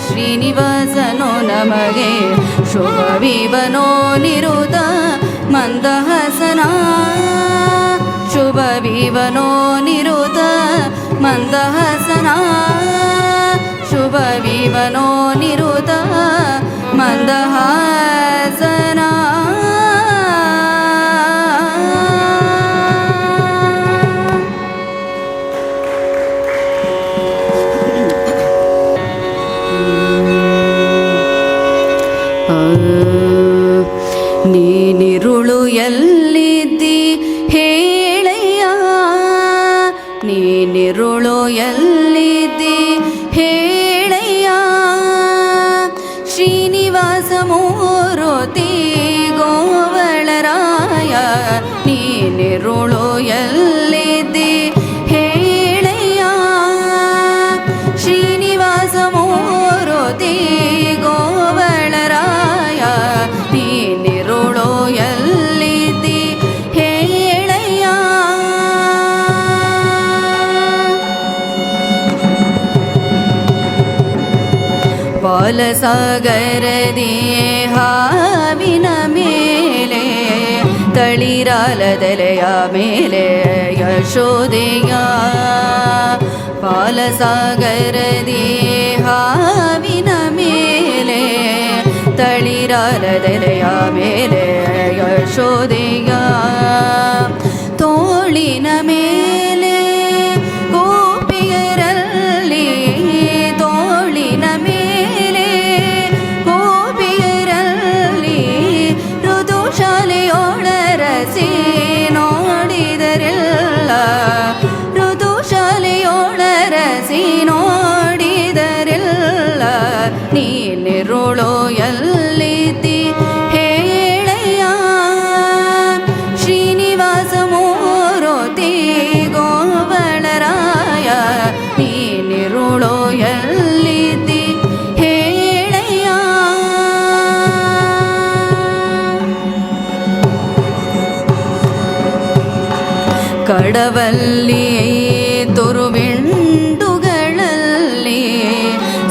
ಶ್ರೀನಿವಾಸನೋ ನಮಗೆ ಶುಭವಿವನೋ ನಿರುತ ಮಂದಹಾಸನ ಶುಭವಿವನೋ ನಿರುತ ಮಂದಹಾಸನ ಶುಭವಿವನೋ ನಿರುತ ಮಂದಹಾಸನ ನೀನಿರುಳು ಎಲ್ಲಿದ್ದಿ ಹೇಳಯ್ಯ ನೀನಿರುಳು ಎಲ್ಲಿದ್ದಿ ಹೇಳಯ್ಯ ಶ್ರೀನಿವಾಸ ಮೂರುತಿ ಗೋವಳರಾಯ ನೀನಿರುಳು ಎಲ್ಲಿದ್ದಿ ಹೇಳಯ್ಯ ಶ್ರೀನಿವಾಸ ಮೂರುತಿ ಗೋವಳರಾಯ ನೀನಿರುಳು ಎಲ್ಲಿದ್ದಿ ಹೇಳಯ್ಯ ಬಾಲಸಾಗರದಿ ಹಾವಿನ ಮೇಲೆ ತಳಿರಾಲದೆಲೆಯ ಮೇಲೆ ಯಶೋದೆಯ ಬಾಲಸಾಗರದಿ ಹಾವಿನ ಮೇಲೆ ತಳಿರಾಲದೆಲೆಯ ಮೇಲೆ ಯಶೋದೆಯ ತೋಳಿನ ಮೇಲೆ ಗೋಪಿಯರಲ್ಲಿ ತೋಳಿನ ಮೇಲೆ ಗೋಪಿಯರಲ್ಲಿ ಋತುಶಾಲೆಯೊಳರಸಿ ನೋಡಿದರೆಲ್ಲ ಋತುಶಾಲೆಯೊಳರಸಿ ನೋಡಿದರೆಲ್ಲ ನೀನಿರುಳೋ ಎಲ್ಲಿದ್ದಿ ಹೇಳಯ್ಯ ಶ್ರೀನಿವಾಸ ಮೂರುತಿ ಗೋವಳರಾಯ ನೀನಿರುಳೋ ಎಲ್ಲಿದ್ದಿ ಹೇಳಯ್ಯ ಕಡವಲ್ಲಿ ತುರುವಿಂಡುಗಳಲ್ಲಿ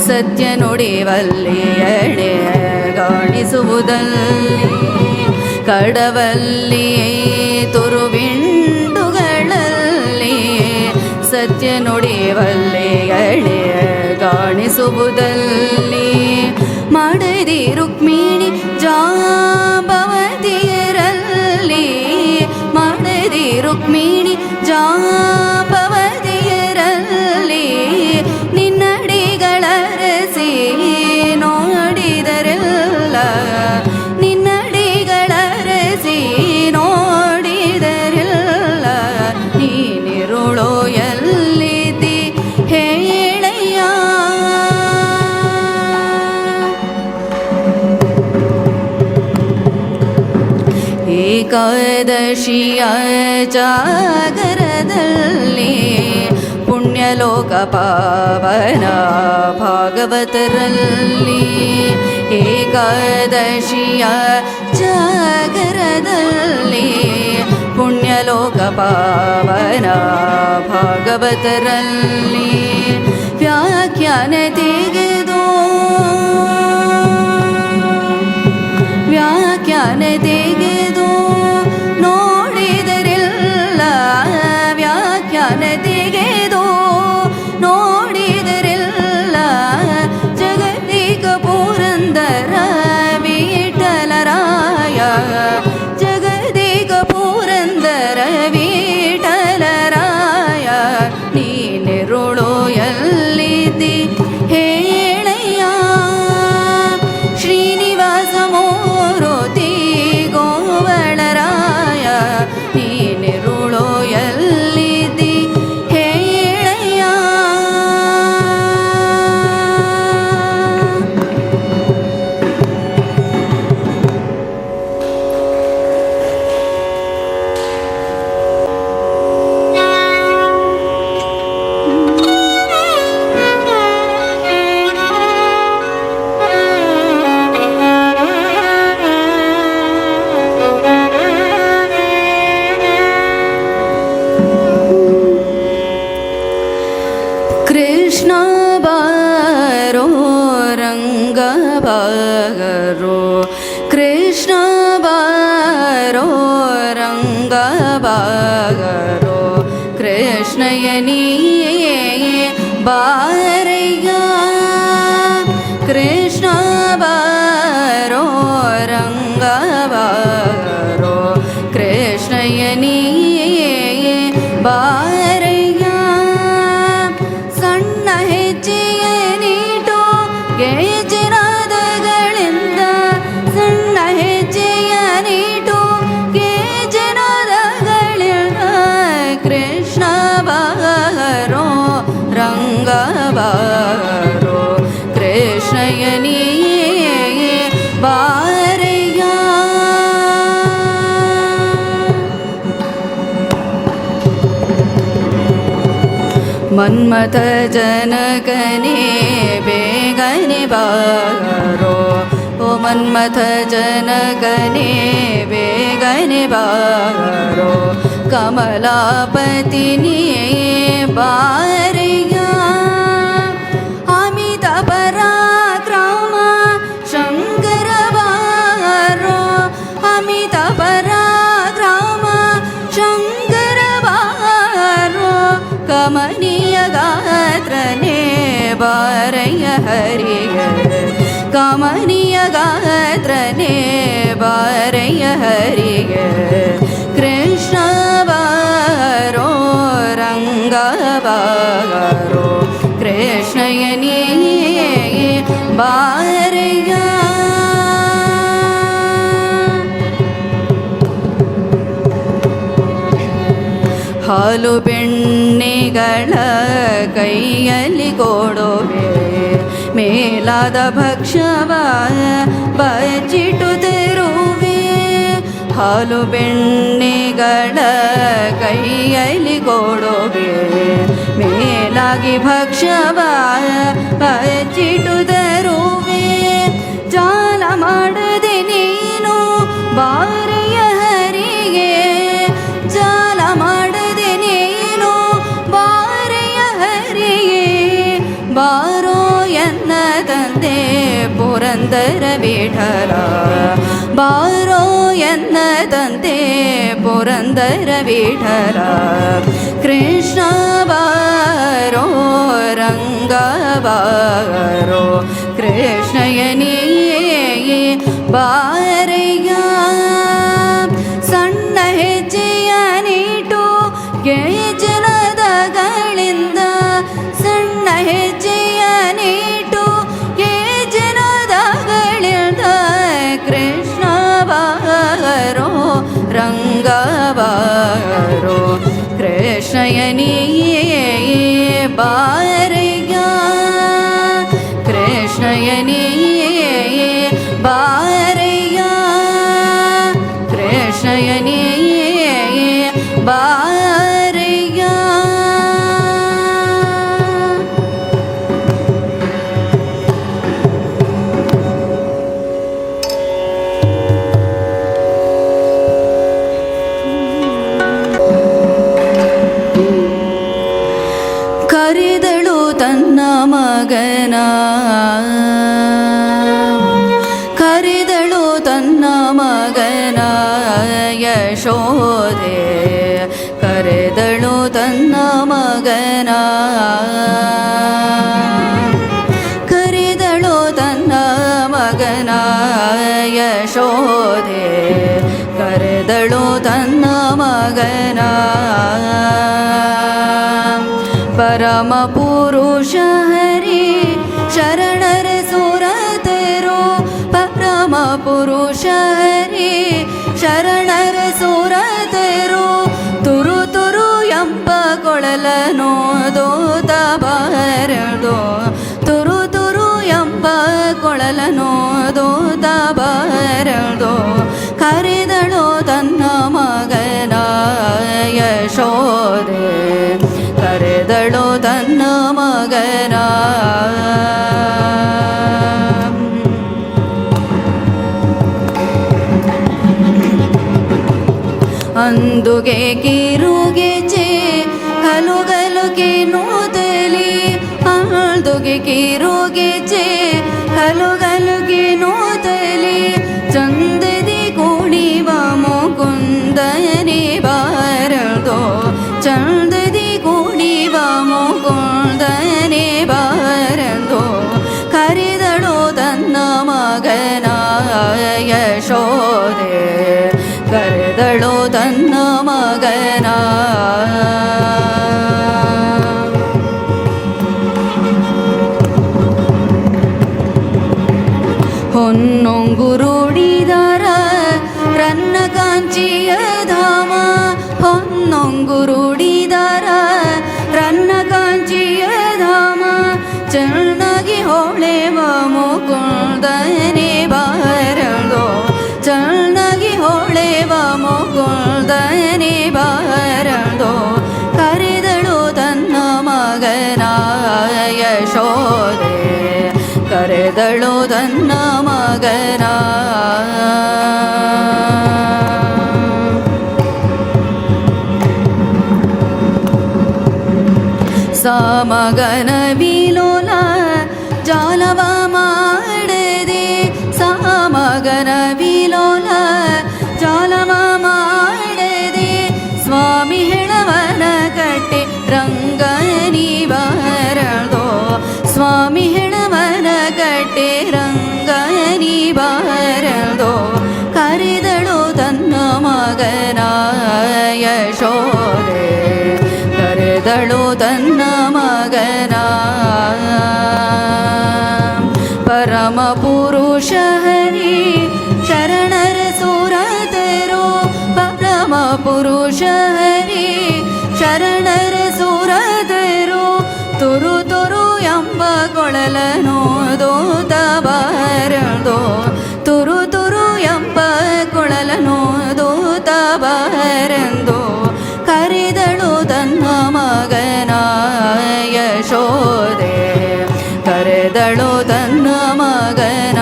ಸತ್ಯ ನುಡಿವಲ್ಲಿ ಎಡೆ ಗಾಣಿಸುವುದಲ್ಲಿ ಕಡವಲ್ಲಿ ತುರುವಿಂಡುಗಳಲ್ಲಿ ಸತ್ಯ ನುಡಿವಲ್ಲಿ ಎಡೆ ಗಾಣಿಸುವುದಲ್ಲಿ ಮಾಡದಿ ರುಕ್ಮಿಣಿ ಜಾಂಬವತಿಯರಲ್ಲಿ ಮಾಡದಿ ರುಕ್ಮಿಣಿ ಜಾಂಬವತಿಯರಲ್ಲಿ ನಿನ್ನಡಿಗಳರಸಿ ನೋಡಿದರೆಲ್ಲ ನಿನ್ನಡಿಗಳರಸಿ ನೋಡಿದರೆಲ್ಲ ನೀನಿರುಳೋ ಎಲ್ಲಿದ್ದಿ ಹೇಳಯ್ಯ ಏಕಾದಶಿಯ ಜಾಗರದಲ್ಲಿ ಪುಣ್ಯ ಪುಣ್ಯಲೋಕ ಪಾವನ ಭಾಗವತರಲ್ಲಿ ಏಕಾದಶಿಯ ಜಾಗರದಲ್ಲಿ ಪುಣ್ಯಲೋಕ ಪಾವನ ಭಾಗವತರಲ್ಲಿ ವ್ಯಾಖ್ಯಾನ ತೆಗೆದು ನೋಡಿದರೆಲ್ಲ ವ್ಯಾಖ್ಯಾನ ತೆಗೆದು ನೋಡಿದರೆಲ್ಲ ಜಗದೀಕ ಪುರಂದರ ವಿಠಲರಾಯ ಜಗದೀಕ ಪುರಂದರ ವಿಠಲರಾಯ ನೀನಿರುಳು ಎಲ್ಲಿದ್ದಿ ಹೇಳಯ್ಯ ಶ್ರೀನಿವಾಸ ಮೂರುತಿ ಗೋವಳರಾಯ ನೀನಿರುಳು ಎಲ್ಲಿದ್ದಿ ಹೇಳಯ್ಯ ಕೃಷ್ಣ ಬಾರೋ ರಂಗ ಬಾರೋ ಕೃಷ್ಣ ಬಾರೋ ರಂಗ ಬಾರೋ ಕೃಷ್ಣಯನಿಯೇ ಬಾರಯ್ಯ ಕೃಷ್ಣ ಬಾರೋ ರಂಗ ಬಾರೋ ಕೃಷ್ಣಯನಿಯೇ ಬಾರಯ್ಯ ಸಣ್ಣ ಹೆಜ್ಜೆಯ ನೀಟು ಗೆಜನಾದಗಳಿಂದ ಸಣ್ಣ ಹೆಜ್ಜೆಯ ನೀಟು ಗೆಜನಾದಗಳಿಂದ ಕೃಷ್ಣ ಬಾರೋ ರಂಗ ಬಾರೋ ಕೃಷ್ಣಯನಿಯೇ ಬಾರಯ್ಯ ಮನ್ಮಥ ಜನಕನೇ ಬೇಗನೆ ಬಾರೋ ಓ ಮನ್ಮಥ ಜನಕನೇ ಬೇಗನೆ ಬಾರೋ ಕಮಲಾಪತಿನಿಯೇ ಬಾರಯ್ಯ ಅಮಿತ ಪರಾಕ್ರಮ ಶಂಕರ ಬಾರೋ ಅಮಿತ ಪರಾಕ್ರಮ ಶಂಕರ ಬಾರೋ ಕಮನೀಯ ಗಾತ್ರನೇ ಬಾರಯ್ಯ ಹರಿಯ ಕಮನೀಯ ಗಾತ್ರನೇ ಬಾರಯ್ಯ ಹರಿಯ ಕೃಷ್ಣ ಬಾರೋ ರಂಗ ಬಾರೋ ಕೃಷ್ಣಯನಿಯೇ ಬಾರಯ್ಯ ಹಾಲು ಬೆಣ್ಣೆಗಳ ಕೈಯಲ್ಲಿ ಕೊಡುವೆ ಮೇಲಾದ ಭಕ್ಷ್ಯವ ಬಚ್ಚಿಟ್ಟು ತರುವೆ ಹಾಲು ಬೆಣ್ಣೆಗಳ ಕೈಯಲ್ಲಿ ಕೊಡುವೆ ಮೇಲಾಗಿ ಭಕ್ಷ್ಯವ ಬಚ್ಚಿಟ್ಟು ತರುವೆ ಜಾಲ ಮಾಡದೆ ನೀನು ಬಾರಯ್ಯ ಹರಿಗೆ ಜಾಲ ಮಾಡದೆ ನೀನು ಬಾರಯ್ಯ ಹರಿಗೆ ಬಾರೋ ಎನ್ನ ತಂದೆ ಪುರಂದರ ವಿಠಲ ಬಾರೋ ಎನ್ನ ತಂದೆ ಪುರಂದರ ವಿಠಲ ಕೃಷ್ಣ ಬಾರೋ ರಂಗ ಬಾರೋ ಕೃಷ್ಣಯನಿಯೇ ಬಾರಯ್ಯ ಸಣ್ಣ ಹೆಜ್ಜೆಯ ನೀಟು ಗೆಜನದಗಳಿಂದ ಸಣ್ಣ ಹೆಜ್ಜೆಯ ನೀಟು ಗೆಜನದಗಳಿಂದ ಕೃಷ್ಣ ಬಾರೋ ರಂಗ ಬಾರೋ ಕೃಷ್ಣಯನಿಯೇ ಬಾರಯ್ಯ ಕೃಷ್ಣಯನಿಯೇ ಬಾರಯ್ಯ ಕೃಷ್ಣಯನಿಯೇ ಬಾರಯ್ಯ ಯಶೋದೆ ಕರೆದಳು ತನ್ನ ಮಗನ ಕರೆದಳು ತನ್ನ ಮಗನ ಯಶೋದೆ ಕರೆದಳು ತನ್ನ ಮಗನ ಪರಮ ಪುರುಷ ಹರಿ ಶರಣರ ಸುರತರು ಪರಮ ಪುರುಷ ಹರಿ ಶರಣರ ಸುರತರು ತುರು ತುರು ಎಂಬ ಕೊಳಲನೋ ದೋತ ಬಾರದೋ ತುರು ತುರು ಎಂಬ ಕೊಳಲನೋ ದೋತ ಬಾರದೋ ಕರೆದಳು ತನ್ನ ಮಗನ ಯಶೋದೆ ಕರೆದಳು ತನ್ನ ಮಗನ ಅಂದುಗೆ ಕಿರುಗೆಚೆ ಕಲುಗಲುಗೆ ನೂತಲಿ ಅಂದುಗೆ ಕಿರುಗೆಚೆ ಕಲುಗಲುಗೆ ನೂತಲಿ ಚಂದದಿ ಕುಣಿವ ಮುಕುಂದನೆ ಬಾರದೋ ಚಂದದಿ ಕುಣಿವ ಮುಕುಂದನೆ ಬಾರದೋ ಕರೆದಳು ತನ್ನ ಮಗನ ಯಶೋದೆ ಕರೆದಳು ತನ್ನ ಮಗನ ಹೊನ್ನೊಂಗುರುಡಿದರ ರನ್ನ ಕಾಂಚಿಯ ಧಾಮ ಹೊನ್ನೊಂಗುರುಡಿದರ ರನ್ನ ಕಾಂಚಿಯ ಧಾಮ ಚೆನ್ನಾಗಿ ಹೊಳೆವ ಮುಕುಂದನೆ ಬಾರದೋ ಚೆನ್ನಾಗಿ ಹೊಳೆವ ಮುಕುಂದನೆ ಬಾರದೋ ಕರೆದಳು ತನ್ನ ಮಗನ ಯಶೋದೆ ಕರೆದಳು ತನ್ನ ಮಗನ ಸಮಗನ ವಿಲೋಲ ಜಾಲವ ಮಾಡದೆ ಸಮಗನ ವಿಲೋಲ ಜಾಲವ ಮಾಡದೆ ಸ್ವಾಮಿ ಹೆಣವನ ಕಟ್ಟೆ ರಂಗನಿ ಬಾರದೋ ಸ್ವಾಮಿ ಹೆಣವನ ಕಟ್ಟೆ ರಂಗನಿ ಬಾರದೋ ಕರೆದಳು ತನ್ನ ಮಗನ ಯಶೋದೆ ಕರೆದಳು ತನ್ನ ಮಗನ ಪರಮ ಪುರುಷ ಹರಿ ಶರಣರ ಸುರತರು ಪರಮ ಪುರುಷ ಹರಿ ಶರಣರ ಸುರತರು ತುರು ತುರು ಎಂಬ ಕೊಳಲನೋ ದೋತ ಬಾರದೋ ತುರು ತುರು ಎಂಬ ಕೊಳಲನೋ ದೋತ ಬಾರದೋ ಕರೆದಳು ತನ್ನ ಮಗನ ಯಶೋದೆ ಕರೆದಳು ತನ್ನ ಮಗನ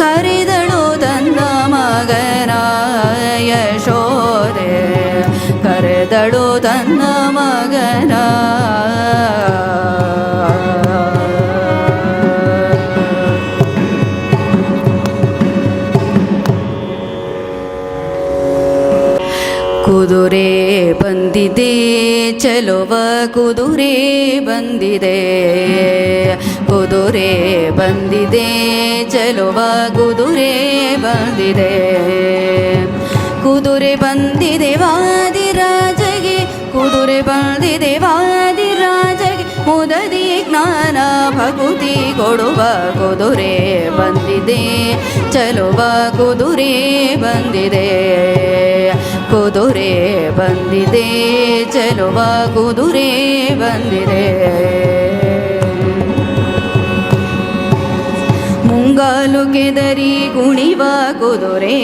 ಕರೆದಳು ತನ್ನ ಮಗನ ಯಶೋದೆ ಕರೆದಳು ತನ್ನ ಮಗನ ಕುದುರೆ ಬಂದಿದೆ ಚಲುವ ಕುದುರೆ ಬಂದಿದೆ ಕುದುರೆ ಬಂದಿದೆ ಚಲುವ ಕುದುರೆ ಬಂದಿದೆ ಕುದುರೆ ಬಂದಿದೆ ವಾದಿರಾಜಗೆ ಕುದುರೆ ಬಂದಿದೆ ವಾದಿರಾಜಗೆ ಮುದದಿ ಜ್ಞಾನ ಭಕುತಿ ಕೊಡುವ ಕುದುರೆ ಬಂದಿದೆ ಚಲುವ ಕುದುರೆ ಬಂದಿದೆ ಕುದುರೆ ಬಂದಿದೆ ಚಲುವ ಕುದುರೆ ಬಂದಿದೆ ಮುಂಗಾಲು ಕೆದರಿ ಕುಣಿವ ಕುದುರೆ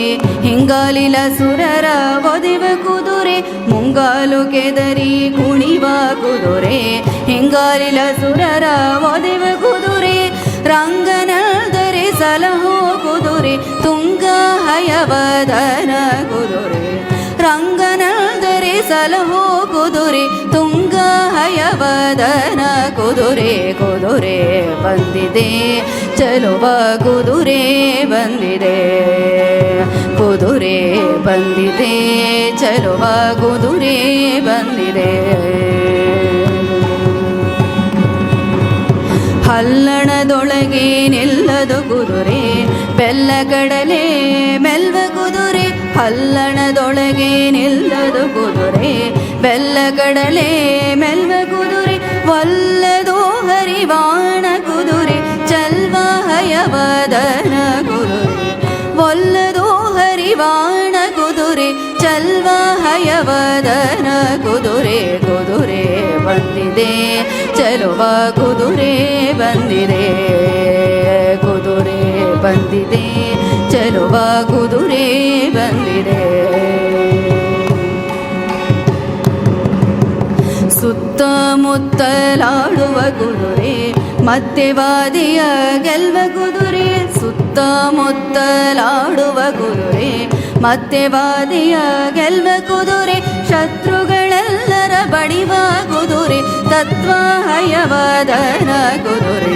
ಹಿಂಗಾಲಿಲ ಸುರರ ಒದೆವ ಕುದುರೆ ಮುಂಗಾಲು ಕೆದರಿ ಕುಣಿವ ಕುದುರೆ ಹಿಂಗಾಲಿಲ ಸುರರ ಒದೆವ ಕುದುರೆ ರಂಗನದರೆ ಸಲಹೋ ಕುದುರೆ ತುಂಗ ಹಯವದನ ಕುದುರೆ ರಂಗನದರೆ ಸಲಹೋ ಕುದುರೆ ತುಂಗ ಹಯವದನ ಹಯವದನ ಕುದುರೆ ಕುದುರೆ ಬಂದಿದೆ ಚಲುವ ಕುದುರೆ ಬಂದಿದೆ ಕುದುರೆ ಬಂದಿದೆ ಚಲುವ ಕುದುರೆ ಬಂದಿದೆ ಹಲ್ಲಣದೊಳಗೆ ನಿಲ್ಲದು ಕುದುರೆ ಬೆಲ್ಲ ಕಡಲೆ ಮೆಲ್ವ ಕುದುರೆ ಹಲ್ಲಣದೊಳಗೆ ನಿಲ್ಲದು ಕುದುರೆ ಬೆಲ್ಲ ಕಡಲೆ ಮೆಲ್ವ ಕುದುರೆ ಒಲ್ಲದೋ ಹರಿವಾಣ ಕುದುರೆ ಚಲ್ವ ಹಯವದನ ಕುದುರೆ ಒಲ್ಲದೋ ಹರಿವಾಣ ಕುದುರೆ ಚಲ್ವ ಹಯವದನ ಕುದುರೆ ಕುದುರೆ ಬಂದಿದೆ ಚಲುವ ಕುದುರೆ ಬಂದಿದೆ ಕುದುರೆ ಬಂದಿದೆ ಚಲುವ ಕುದುರೆ ಬಂದಿದೆ ಸುತ್ತಮುತ್ತಲಾಡುವ ಕುದುರೆ ಮತ್ತೆ ವಾದಿಯ ಗೆಲ್ವ ಕುದುರೆ ಸುತ್ತಮುತ್ತಲಾಡುವ ಕುದುರೆ ಮತ್ತೆ ವಾದಿಯ ಗೆಲ್ವ ಕುದುರೆ ಶತ್ರುಗಳೆಲ್ಲರ ಬಡಿವ ಕುದುರೆ ತತ್ವ ಹಯವದನ ಕುದುರೆ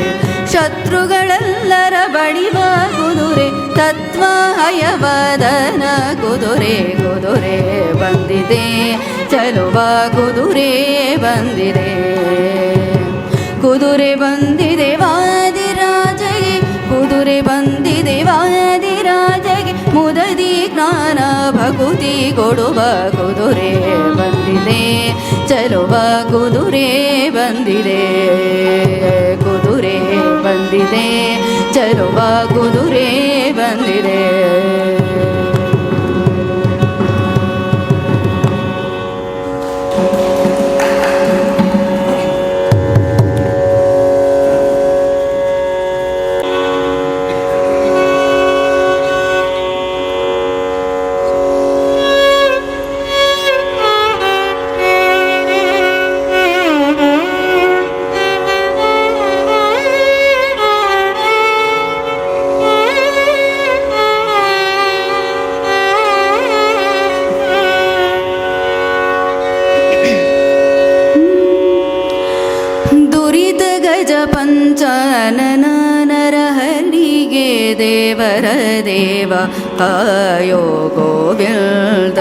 ಶತ್ರುಗಳೆಲ್ಲರ ಬಡಿವ ಕುದುರೆ ತತ್ವ ಹಯವದನ ಕುದುರೆ ಕುದುರೆ ಬಂದಿದೆ ಚಲುವ ಕುದುರೆ ಬಂದಿದೆ ಕುದುರೆ ಬಂದಿದೆ ವಾದಿರಾಜಗೆ ಕುದುರೆ ಬಂದಿದೆ ವಾದಿರಾಜಗೆ ಮುದದಿ ಜ್ಞಾನ ಭಕುತಿ ಕೊಡುವ ಕುದುರೆ ಬಂದಿದೆ ಚಲುವ ಕುದುರೆ ಬಂದಿದೆ ಕುದುರೆ ಬಂದಿದೆ ಚಲುವ ಕುದುರೆ ಬಂದಿದೆ ಪಂಚಾನನ ನರಹರಿಗೆ ದೇವರ ದೇವ ಕಾಯೋ ಗೋವಿಂದ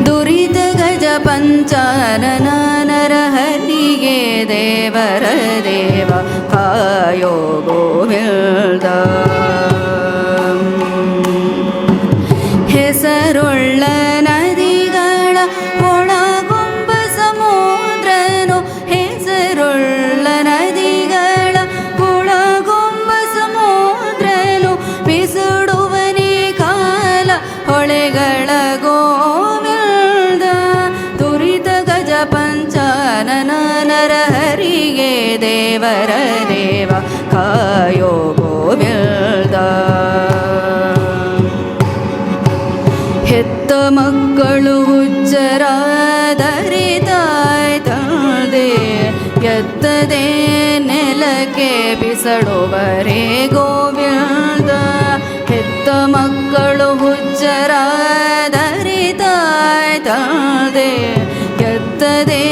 ದುರಿತ ಗಜ ಪಂಚಾನನ ನರಹರಿಗೆ ದೇವರ ದೇವ ಕಾಯೋ ಗೋವಿಂದ ಹೆಸರುಳ್ಳ ನದಿಗಳ ಒಳಗೊಂಬ ಸಮುದ್ರನು ಹೆಸರುಳ್ಳ ನದಿಗಳ ಒಳಗೊಂಬ ಸಮುದ್ರನು ಬಿಸುಡುವನೇ ಕಾಲ ಹೊಳೆಗಳ ಗೋವಿಂದ ತುರಿತ ಗಜ ಪಂಚಾನನ ನರಹರಿಗೆ ದೇವರ ದೇವ ಕಾಯೋ ಗೋವಿಂದ ಹೆತ್ತ ಮಕ್ಕಳು ಹುಚ್ಚರಾದರೆ ತಾಯ್ ತಂದೆ ಎತ್ತದೆ ನೆಲಕ್ಕೆ ಬಿಸಡುವರೇ ಗೋವಿಂದ ಹೆತ್ತ ಮಕ್ಕಳು ಹುಚ್ಚರಾದರೆ ತಾಯ್ ತಂದೆ ಎತ್ತದೆ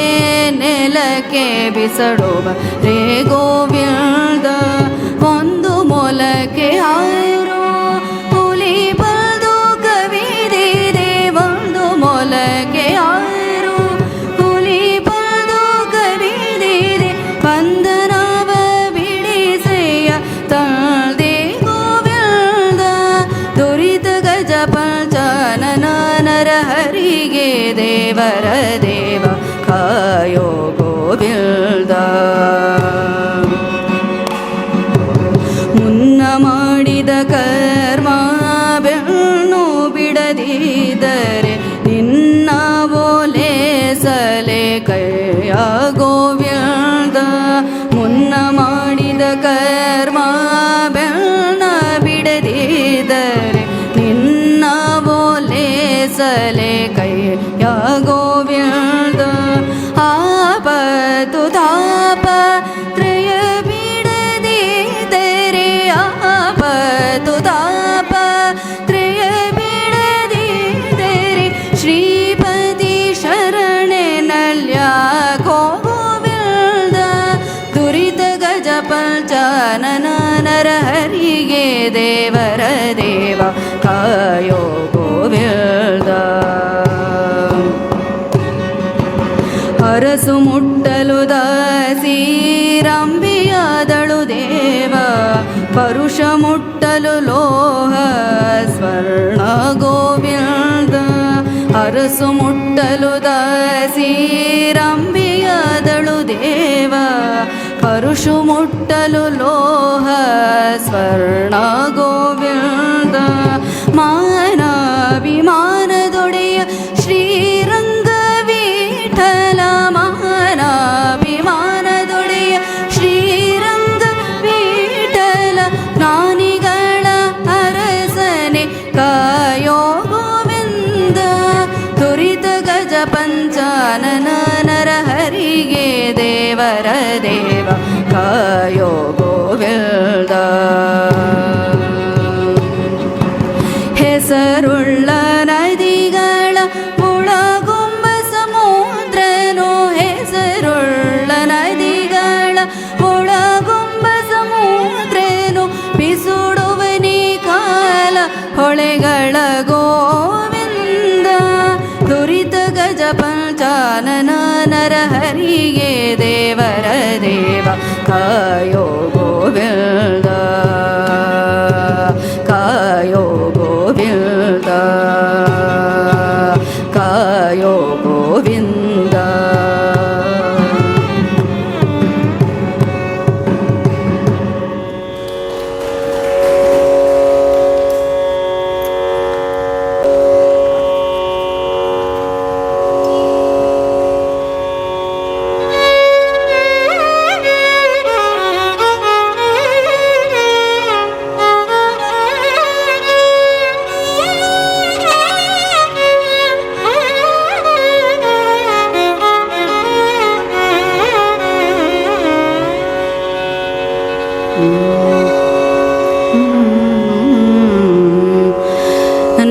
ನೆಲಕ್ಕೆ ಬಿಸಡುವರೇ ಗೋವಿಂದ ಒಂದು ಮೊಲಕ್ಕೆ ಆರು ಹುಲಿ ಬಲ್ದು ಕವಿದಿದೆ ಒಂದು ಮೊಲಕ್ಕೆ ಆರು ಹುಲಿ ಬಲ್ದು ಕವಿದಿದೆ ಬಂಧನವ ಬಿಡಿಸೆಯ ತಂದೆ ಗೋವಿಂದ ದುರಿತ ಗಜ ಪಂಚಾನನ ನರಹರಿಗೆ ದೇವರ ದೇವ ಕಾಯೋ ಗೋವಿಂದ ಮುನ್ನ ಮಾಡಿದ ಕರ್ಮ ಬೆನ್ನು ಬಿಡದಿದ್ದರೆ ನಿನ್ನ ಓಲೇಸಲೆ ಕೈಯ ಗೋವಿಂದ ಮುನ್ನ ಮಾಡಿದ ಕರ್ಮ ಬೆನ್ನ ಬಿಡದಿದ್ದರೆ ನಿನ್ನ ಓಲೇಸಲೆ ಕೈಯ ಗೋವಿಂದ ಆಪತ್ತು ತಾಪ ತ್ರಯ ಬಿಡದಿದ್ದರೆ ಆಪತ್ತು ತಾಪ ತ್ರಯ ಬಿಡದಿದ್ದರೆ ಶ್ರೀಪತಿ ಶರಣ ಕಾಯೋ ಗೋವಿಂದ. ಅರಸು ಮುಟ್ಟಲು ದಾಸಿರಂಬಿಯಾದಳು ದೇವ, ಪರುಷ ಮುಟ್ಟಲು ಲೋಹ ಸ್ವರ್ಣ ಗೋವಿಂದ. ಅರಸು ಮುಟ್ಟಲು ದಾಸಿರಂಬಿಯಾದಳು ದೇವ, ಪರುಷು ಮುಟ್ಟಲು ಲೋಹ ಸ್ವರ್ಣ ಗೋವಿಂದ. ಮಾನಾಭಿಮಾನದೊಡೆಯ ಶ್ರೀರಂಗ ವಿಠಲ, ಮಾನಾಭಿಮಾನದೊಡೆಯ ಶ್ರೀರಂಗ ವಿಠಲ. ಜ್ಞಾನಿಗಳ ಅರಸನೆ ಕಾಯೋ ಗೋವಿಂದ, ತುರಿತ ಗಜ ಪಂಚಾನನ ನರಹರಿಗೆ ದೇವರ ದೇವ ಕಾಯೋ ಗೋವಿಂದ. ಹೆಸರುಳ್ಳ ನದಿಗಳ ಒಳಗುಂಬ ಸಮುದ್ರನು, ಹೆಸರುಳ್ಳ ನದಿಗಳ ಒಳಗುಂಬ ಸಮುದ್ರನು. ಪಿಸುಡುವನಿ ಕಾಲ ಹೊಳೆಗಳ ಗೋವಿಂದ, ದುರಿತ ಗಜ ಪಂಚಾನನ ನರಹರಿಗೆ ದೇವರ ದೇವ ಕಾಯೋ ಗೋವಿಂದ, ಕಾಯೋ ಗೋವಿಂದ, ಕಾಯೋ ಗೋವಿಂದ.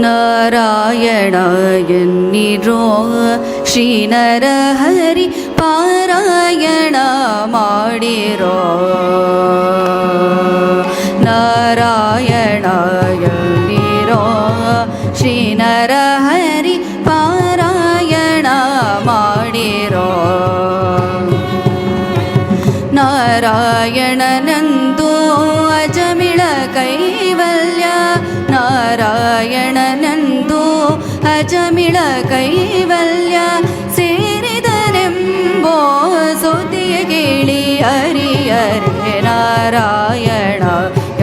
ನಾರಾಯಣ ಎನ್ನಿರೋ ಶ್ರೀ ನರಹರಿ ಪಾರಾಯಣ ಮಾಡಿರೋ. ನಾರಾಯಣ ಎನ್ನಿರೋ ಶ್ರೀ ನರಹರಿ ಪಾರಾಯಣ ಮಾಡಿರೋ. ನಾರಾಯಣನಂದು ಅಜಮಿಳ ಕೈವಲ್ಯ, ನಾರಾಯಣನಂದು ಅಜಮಿಳ ಕೈವಲ್ಯ. ಸೇರಿದನೆಂಬೋ ಸುದ್ದಿಯ ಕೇಳಿ ಹರಿಯರೆ ನಾರಾಯಣ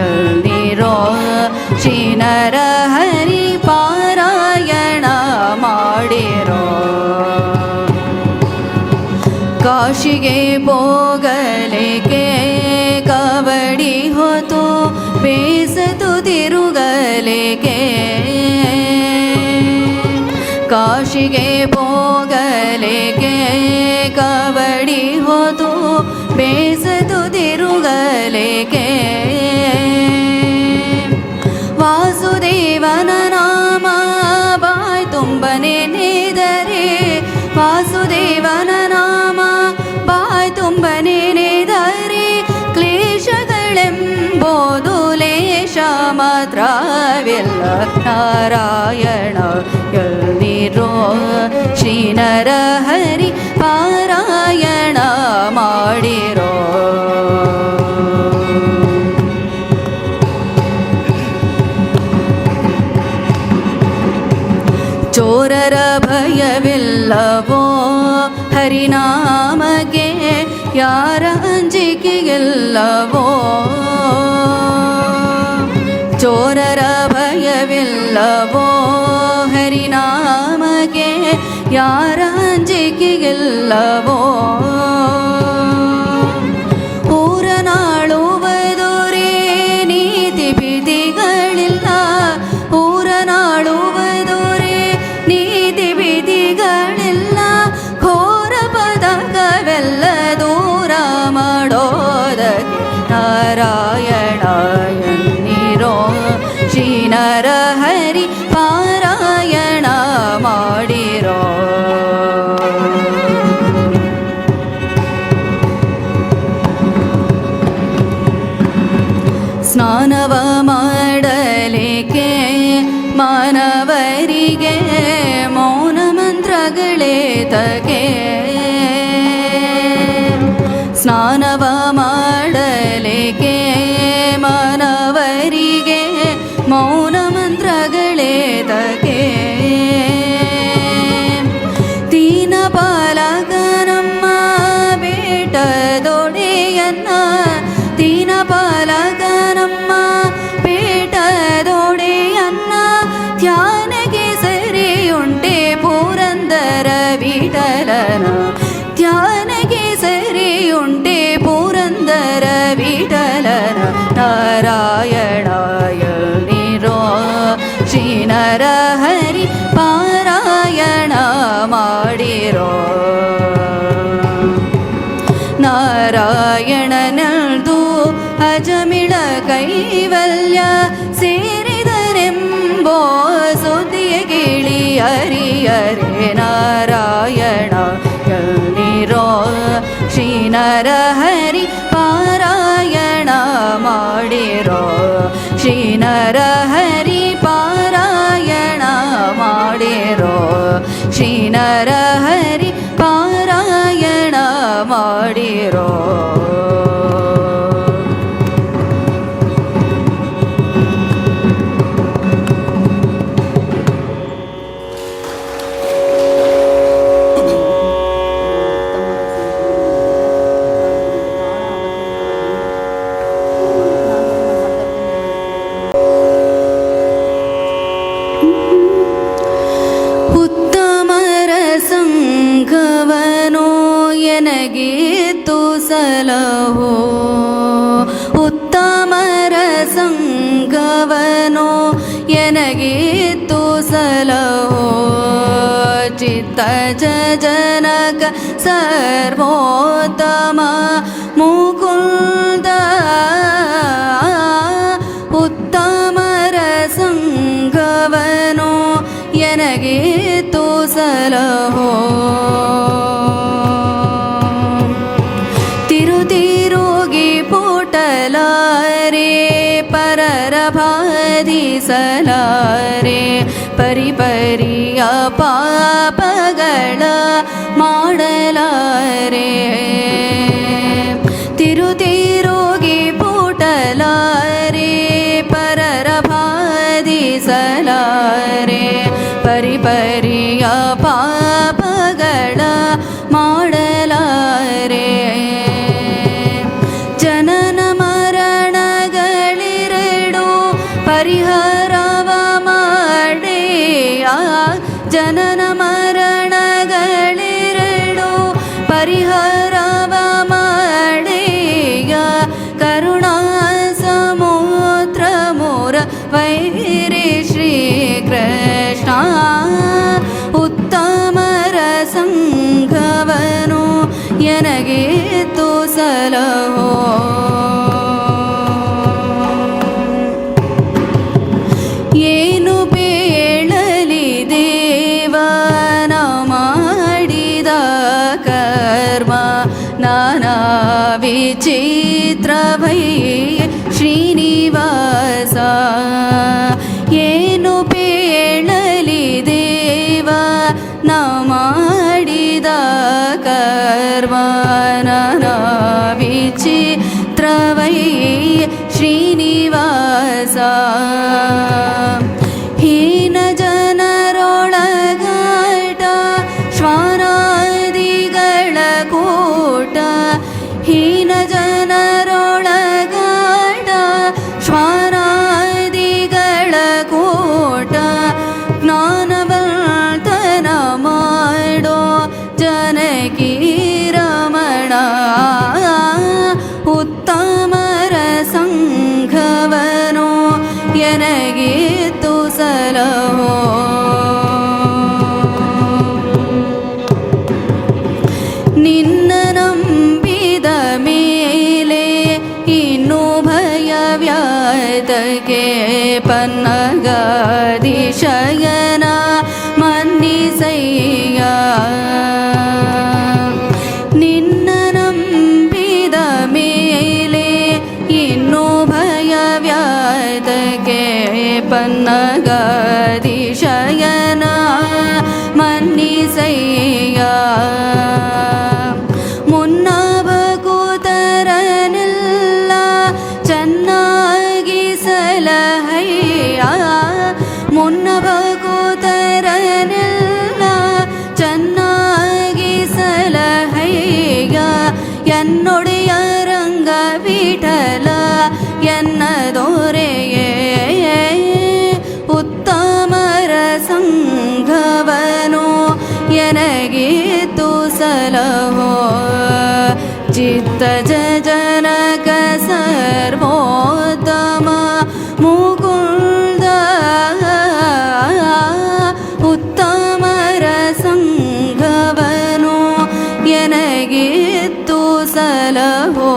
ಎಲ್ಲಿರೋ ಶ್ರೀ ನರಹರಿ ಪಾರಾಯಣ ಮಾಡಿರೋ. ಕಾಶಿಗೆ ಹೋಗಲಿಕ್ಕೆ ಕವಡಿ ಹೊತ್ತು ಬೇಸತು ತಿರುಗಲಿಕ್ಕೆ, ಕಾಶಿಗೆ ಹೋಗಲಿಕ್ಕೆ ಕವಡಿ ಹೊತ್ತು ಬೇಸತು ತಿರುಗಲಿಕ್ಕೆ. ವಾಸುದೇವನ ನಾಮ ಬಾಯ್ ತುಂಬನೆ ನೆನೆದರೆ, ವಾಸುದೇವನ ನಾಮ ಬಾಯ್ ತುಂಬನೆ ನೆನೆದರೆ. ಕ್ಲೇಶಗಳೆಂಬುದು ಲೇಷ ಮಾತ್ರವಿಲ್ಲ, ನಾರಾಯಣ ಎಲ್ಲಿರೋ ಶ್ರೀ ನರಹರಿ ಪಾರಾಯಣ ಮಾಡಿರೋ. ಚೋರರ ಭಯವಿಲ್ಲವೋ ಹರಿನಾಮಗೆ, ಯಾರ ಅಂಜಿಕೆಗಿಲ್ಲವೋ. ಚೋರರ ಭಯವಿಲ್ಲವೋ ಹರಿನಾಮಗೆ, ಯಾರ ಅಂಜಿಕೆಗಿಲ್ಲವೋ. ಊರನಾಳುವುದುರೇ ನೀತಿ ಭೀತಿಗಳಿಲ್ಲ, ಊರನಾಳುವುದುರೇ ನೀತಿ ಭೀತಿಗಳಿಲ್ಲ. ಘೋರ ಪದಕವೆಲ್ಲ ದೂರ ಮಾಡೋದಕ್ಕೆ ನಾರಾಯಣ ಎನ್ನಿರೋ ಶ್ರೀ ನರಹರಿ ಪಾರಾಯಣ ಮಾಡಿರೋ. ಸ್ನಾನವ ಮಾಡಲಿಕ್ಕೆ ಮಂತ್ರಗಳೇತಕೆ ದೀನ ಪಾಲಕನಮ್ಮ ಬೇಟದೊಡೆಯನ್ನ ದೀನ ಪಾಲಕನಮ್ಮ ಬೇಟದೊಡೆಯನ್ನ ಧ್ಯಾನಗೆ ಸರಿಯುಂಟೆ ಪುರಂದರ ವಿಠಲನ ಧ್ಯಾನಗೆ ಸರಿಯುಂಟೆ ಪುರಂದರ ವಿಠಲನ ನಾರಾಯಣಾಯ ನಿರೋ ಶ್ರೀ ನರಹರಿ ಪಾರಾಯಣ ಮಾಡಿರೋ ನಾರಾಯಣನಲ್ದು ಅಜಮಿಳ ಕೈವಲ್ಯ ಸೇರಿದರೆಂಬೋ ಸುದ್ದಿಯ ಕೇಳಿ ಹರಿಯರೆ ನಾರಾಯಣ ನಿರೋ ಶ್ರೀ ನರಹರಿ ಪಾರಾಯಣ ಮಾಡಿರೋ ಶ್ರೀ ನರಹರಿ ಪಾರಾಯಣ ಮಾಡಿರೋ ಶ್ರೀ ನರಹರಿ ಪಾರಾಯಣ ಮಾಡಿರೋ ನನಗೀತು ಸಲಹೋ ಉತ್ತಮರ ಸಂಗವನೋ ಎನಗೀತು ಸಲಹೋ ಚಿತ್ತ ಜನಕ ಸರ್ವೋತ್ತಮ ಮುಕುಂದ ಉತ್ತಮರ ಸಂಗವನೋ ಎನಗೀತು ಸಲಹೋ ಪರರ ಬಾಧಿಸಲಾರೆ ಪರಿಪರಿಯ ಪಾಪಗಳ ಮಾಡಲಾರೆ ತಿರುತಿರೋಗಿ ಪುಟಲಾರೆ ಪರರ ಬಾಧಿಸಲಾರೆ ಪರಿಪರಿಯ ಪಾಪಗಳ ಮಾಡಲಾರೆ ಪರಿಹಾರವ ಮಾಡೆಯ ಜನನ ಮರಣಗಳೆರಡು ಪರಿಹಾರವ ಮಾಡೆಯ ಕರುಣಾ ಸಮುದ್ರ ಮೂರ ವೈರಿ ಶ್ರೀಕೃಷ್ಣ ಉತ್ತಮರ ಸಂಘವನು ಎನಗೆ ಸಲಹೋ ಏನು ಬೇಳಲಿ ದೇವನ ಮಾಡಿದ ಕರ್ಮ ನಾನಾ ವಿಚಿತ್ರವೈ ಶ್ರೀನಿವಾಸ ಏನು ಬೇಳಲಿ ದೇವನ ಮಾಡಿದ ಕರ್ಮ ನಾನಾ ವಿಚಿತ್ರವೈ ಶ್ರೀನಿವಾಸ ಹೀನ ಜನರೊಳಗಾಟ ಶ್ವಾನಾದಿಗಳ ಕೂಟ ಹೀನ ಜನರೊಳಗಾಟ ಶ್ವಾನಾದಿಗಳ ಕೂಟ ಜ್ಞಾನವಂತನ ಮಾಡೋ ಜನಕಿ ರಮಣ ಉತ್ತಮರ ಸಂಘವನೋ ಎನಗೆ ಸಲಹೋ ನಿನ್ನ ನಂಬಿದ ಮೇಲೆ ಇನ್ನು ಭಯವ್ಯಾತಗೆ ಪನ್ನಗಾದಿಶಯನ ಮನ್ನಿಸಯ್ಯ ನಿನ್ನ ನಂಬಿದ ಮೇಲೆ ಇನ್ನು ಭಯವ್ಯಾತಗೆ ಪನ್ನಗಾದಿಶಯನ ಮನ್ನಿಸಯ್ಯ ಮುನ್ನಬಕುತರನೆಲ್ಲ ಚೆನ್ನಾಗಿ ಸಲಹಯ್ಯ ಮುನ್ನ ಭಕುತರನೆಲ್ಲ ಚೆನ್ನಾಗಿ ಸಲಹೆಯ ಎನ್ನೊಡೆಯ ರಂಗ ವಿಠಲ ಎನ್ನ ದೊರೆಯೇ ಉತ್ತಮರ ಸಂಘವನು ಎನಗಿತ್ತು ಸಲಹೋ ಚಿತ್ತ ಜನಕ ಸರ್ವೋತ್ತಮ ಮುಕುಂದ ಉತ್ತಮರ ಸಂಘವನು ಎನಗಿತ್ತು ಸಲಹೋ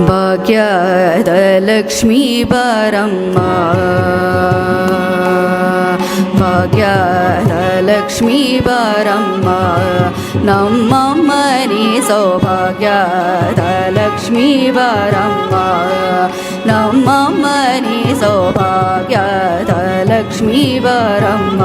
ಭಾಗ್ಯದ ಲಕ್ಷ್ಮೀ ಬಾರಮ್ಮ ಭಾಗ್ಯದ ಲಕ್ಷ್ಮೀ ಬಾರಮ್ಮ ನಮ್ಮಮ್ಮನಿ ಸೌಭಾಗ್ಯದ ಲಕ್ಷ್ಮೀ ಬಾರಮ್ಮ ನಮ್ಮಮ್ಮನಿ ಸೌಭಾಗ್ಯದ ಲಕ್ಷ್ಮೀ ಬಾರಮ್ಮ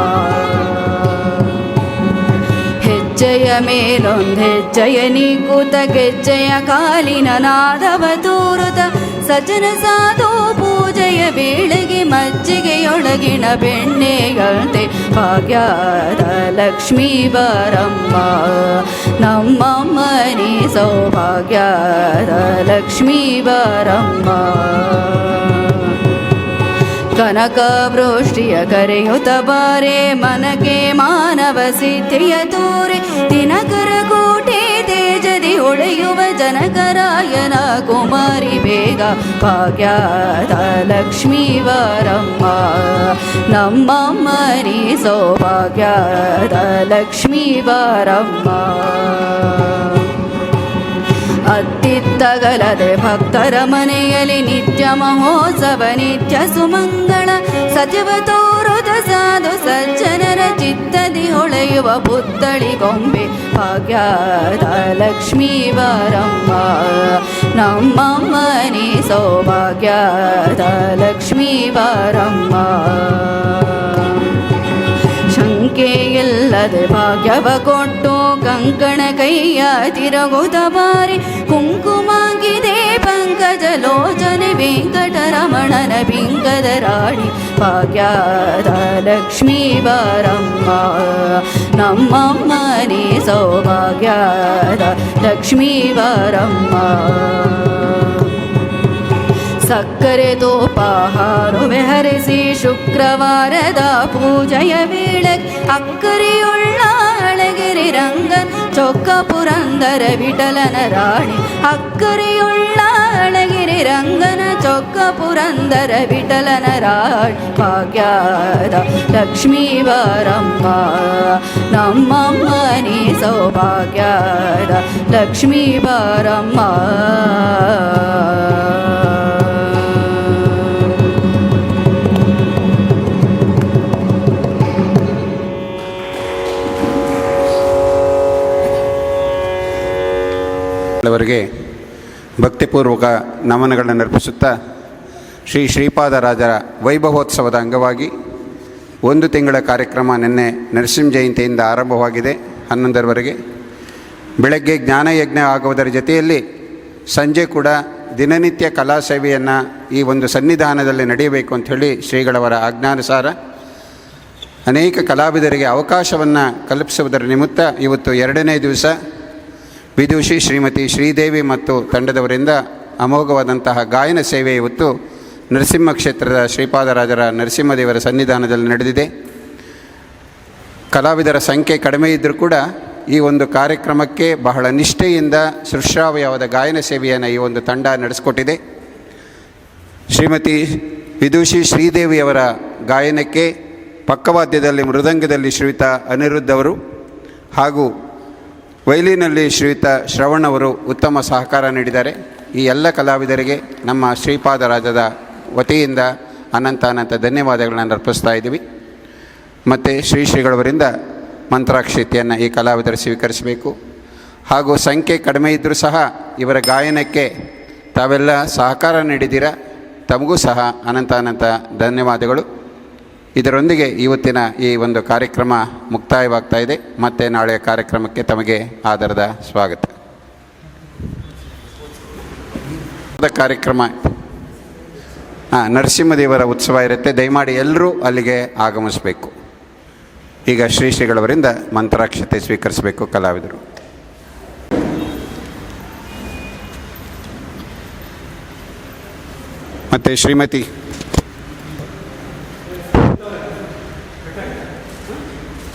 ಹೆಜ್ಜೆಯ ಮೇಲೊಂದು ಹೆಜ್ಜೆಯ ನೀಕುತ ಗೆಜ್ಜೆಯ ಕಾಲಿನ ನಾದವ ತೂರುತ ಸಜ್ಜನ ಸಾಧು ಪೂಜೆಯ ವೇಳೆಗೆ ಮಜ್ಜಿಗೆಯೊಳಗಿನ ಬೆಣ್ಣೆಯಂತೆ ಭಾಗ್ಯದ ಲಕ್ಷ್ಮೀ ಬಾರಮ್ಮ ನಮ್ಮಮ್ಮನಿ ಸೌಭಾಗ್ಯದ ಲಕ್ಷ್ಮೀ ಬಾರಮ್ಮ ಕನಕ ವೃಷ್ಟಿಯ ಕರೆಯುತ್ತ ಬಾರೆ ಮನಕ್ಕೆ ಮಾನವ ಸಿದ್ಧಿಯ ತೋರೆ ದಿನಕರ ಕೋಟೆ ತೇಜದಿ ಹೊಳೆಯುವ ಜನಕರಾಯನ ಕುಮಾರಿ ಬೇಗ ಭಾಗ್ಯದ ಲಕ್ಷ್ಮೀ ಬಾರಮ್ಮ ನಮ್ಮಮ್ಮನಿ ಸೌಭಾಗ್ಯದ ಲಕ್ಷ್ಮೀ ಬಾರಮ್ಮ ಅತ್ತಿತ್ತಗಲದೆ ಭಕ್ತರ ಮನೆಯಲ್ಲಿ ನಿತ್ಯ ಮಹೋತ್ಸವ ನಿತ್ಯ ಸುಮಂಗಳ ಸತ್ಯವ ತೋರುದ ಸಾಧು ಸಜ್ಜನರ ಚಿತ್ತದಿ ಹೊಳೆಯುವ ಪುತ್ತಳಿ ಗೊಂಬೆ ಭಾಗ್ಯದ ಲಕ್ಷ್ಮೀ ಬಾರಮ್ಮ ನಮ್ಮಮ್ಮನಿ ಸೌಭಾಗ್ಯದ ಲಕ್ಷ್ಮೀ ಬಾರಮ್ಮ ಶಂಕೆಯಿಲ್ಲದೆ ಭಾಗ್ಯವ ಕೊಟ್ಟು ಕಂಕಣ ಕೈಯ ತಿರುಗುತ್ತ ಬಾರಿ ಕುಂಕುಮಾಗಿದೆ ಪಂಕಜ ಲೋಚನೆ ವೆಂಕಟರಮಣನ ಬಿಂಕದ ರಾಣಿ ಭಾಗ್ಯದ ಲಕ್ಷ್ಮೀ ಬಾರಮ್ಮ ನಮ್ಮಮ್ಮನಿ ಸೌಭಾಗ್ಯದ ಲಕ್ಷ್ಮೀ ಬಾರಮ್ಮ ಸಕ್ಕರೆ ತೋಪಾಹಾರುವೆ ಹರಿಸಿ ಶುಕ್ರವಾರದ ಪೂಜೆಯ ವೇಳೆ ಅಕ್ಕರೆಯುಳ್ಳ ಅಳಗಿರಿ ರಂಗನ್ ಚೊಕ್ಕ ಪುರಂದರ ವಿಠಲನ ರಾಣಿ ಅಕ್ಕರೆಯುಳ್ಳ ಅಳಗಿರಿ ರಂಗನ ಚೊಕ್ಕ ಪುರಂದರ ವಿಠಲನ ರಾಣಿ ಭಾಗ್ಯದ ಲಕ್ಷ್ಮೀ ಬಾರಮ್ಮ ನಮ್ಮಮ್ಮನಿ ಸೌಭಾಗ್ಯದ ಲಕ್ಷ್ಮೀ ಬಾರಮ್ಮ ಅವರಿಗೆ ಭಕ್ತಿಪೂರ್ವಕ ನಮನಗಳನ್ನು ಅರ್ಪಿಸುತ್ತಾ ಶ್ರೀ ಶ್ರೀಪಾದರಾಜರ ವೈಭವೋತ್ಸವದ ಅಂಗವಾಗಿ 1 ತಿಂಗಳ ಕಾರ್ಯಕ್ರಮ ನಿನ್ನೆ ನರಸಿಂಹ ಜಯಂತಿಯಿಂದ ಆರಂಭವಾಗಿದೆ 11ರವರೆಗೆ. ಬೆಳಗ್ಗೆ ಜ್ಞಾನಯಜ್ಞ ಆಗುವುದರ ಜೊತೆಯಲ್ಲಿ ಸಂಜೆ ಕೂಡ ದಿನನಿತ್ಯ ಕಲಾ ಸೇವೆಯನ್ನು ಈ ಒಂದು ಸನ್ನಿಧಾನದಲ್ಲಿ ನಡೆಯಬೇಕು ಅಂಥೇಳಿ ಶ್ರೀಗಳವರ ಆಜ್ಞಾನುಸಾರ ಅನೇಕ ಕಲಾವಿದರಿಗೆ ಅವಕಾಶವನ್ನು ಕಲ್ಪಿಸುವುದರ ನಿಮಿತ್ತ ಇವತ್ತು 2ನೇ ದಿವಸ ವಿದುಷಿ ಶ್ರೀಮತಿ ಶ್ರೀದೇವಿ ಮತ್ತು ತಂಡದವರಿಂದ ಅಮೋಘವಾದಂತಹ ಗಾಯನ ಸೇವೆ ಇವತ್ತು ನರಸಿಂಹ ಕ್ಷೇತ್ರದ ಶ್ರೀಪಾದರಾಜರ ನರಸಿಂಹದೇವರ ಸನ್ನಿಧಾನದಲ್ಲಿ ನಡೆದಿದೆ. ಕಲಾವಿದರ ಸಂಖ್ಯೆ ಕಡಿಮೆ ಇದ್ದರೂ ಕೂಡ ಈ ಒಂದು ಕಾರ್ಯಕ್ರಮಕ್ಕೆ ಬಹಳ ನಿಷ್ಠೆಯಿಂದ ಸೃಶ್ರಾವ್ಯವಾದ ಗಾಯನ ಸೇವೆಯನ್ನು ಈ ಒಂದು ತಂಡ ನಡೆಸಿಕೊಟ್ಟಿದೆ. ಶ್ರೀಮತಿ ವಿದುಷಿ ಶ್ರೀದೇವಿಯವರ ಗಾಯನಕ್ಕೆ ಪಕ್ಕವಾದ್ಯದಲ್ಲಿ ಮೃದಂಗದಲ್ಲಿ ಶ್ರೀಯುತ ಅನಿರುದ್ಧ್ ಅವರು ಹಾಗೂ ವೈಲಿನಲ್ಲಿ ಶ್ರೀಯುತ ಶ್ರವಣ್ ಅವರು ಉತ್ತಮ ಸಹಕಾರ ನೀಡಿದ್ದಾರೆ. ಈ ಎಲ್ಲ ಕಲಾವಿದರಿಗೆ ನಮ್ಮ ಶ್ರೀಪಾದರಾಜದ ವತಿಯಿಂದ ಅನಂತ ಧನ್ಯವಾದಗಳನ್ನು ಅರ್ಪಿಸ್ತಾ ಇದ್ದೀವಿ. ಮತ್ತು ಶ್ರೀಗಳವರಿಂದ ಮಂತ್ರಾಕ್ಷತೆಯನ್ನು ಈ ಕಲಾವಿದರು ಸ್ವೀಕರಿಸಬೇಕು. ಹಾಗೂ ಸಂಖ್ಯೆ ಕಡಿಮೆ ಇದ್ದರೂ ಸಹ ಇವರ ಗಾಯನಕ್ಕೆ ತಾವೆಲ್ಲ ಸಹಕಾರ ನೀಡಿದ್ದೀರ. ತಮಗೂ ಸಹ ಅನಂತ ಧನ್ಯವಾದಗಳು. ಇದರೊಂದಿಗೆ ಇವತ್ತಿನ ಈ ಒಂದು ಕಾರ್ಯಕ್ರಮ ಮುಕ್ತಾಯವಾಗ್ತಾ ಇದೆ. ಮತ್ತು ನಾಳೆಯ ಕಾರ್ಯಕ್ರಮಕ್ಕೆ ತಮಗೆ ಆದರದ ಸ್ವಾಗತ. ಕಾರ್ಯಕ್ರಮ ನರಸಿಂಹದೇವರ ಉತ್ಸವ ಇರುತ್ತೆ. ದಯಮಾಡಿ ಎಲ್ಲರೂ ಅಲ್ಲಿಗೆ ಆಗಮಿಸಬೇಕು. ಈಗ ಶ್ರೀಗಳವರಿಂದ ಮಂತ್ರಾಕ್ಷತೆ ಸ್ವೀಕರಿಸಬೇಕು ಕಲಾವಿದರು. ಮತ್ತು ಶ್ರೀಮತಿ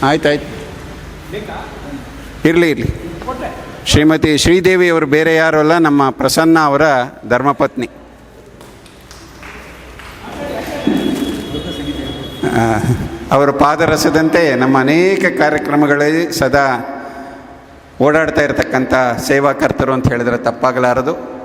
ಆಯ್ತು ಇರಲಿ ಶ್ರೀಮತಿ ಶ್ರೀದೇವಿಯವರು ಬೇರೆ ಯಾರೂ ಅಲ್ಲ, ನಮ್ಮ ಪ್ರಸನ್ನ ಅವರ ಧರ್ಮಪತ್ನಿ. ಅವರ ಪಾದರಸದಂತೆ ನಮ್ಮ ಅನೇಕ ಕಾರ್ಯಕ್ರಮಗಳಲ್ಲಿ ಸದಾ ಓಡಾಡ್ತಾ ಇರತಕ್ಕಂಥ ಸೇವಾಕರ್ತರು ಅಂತ ಹೇಳಿದ್ರೆ ತಪ್ಪಾಗಲಾರದು.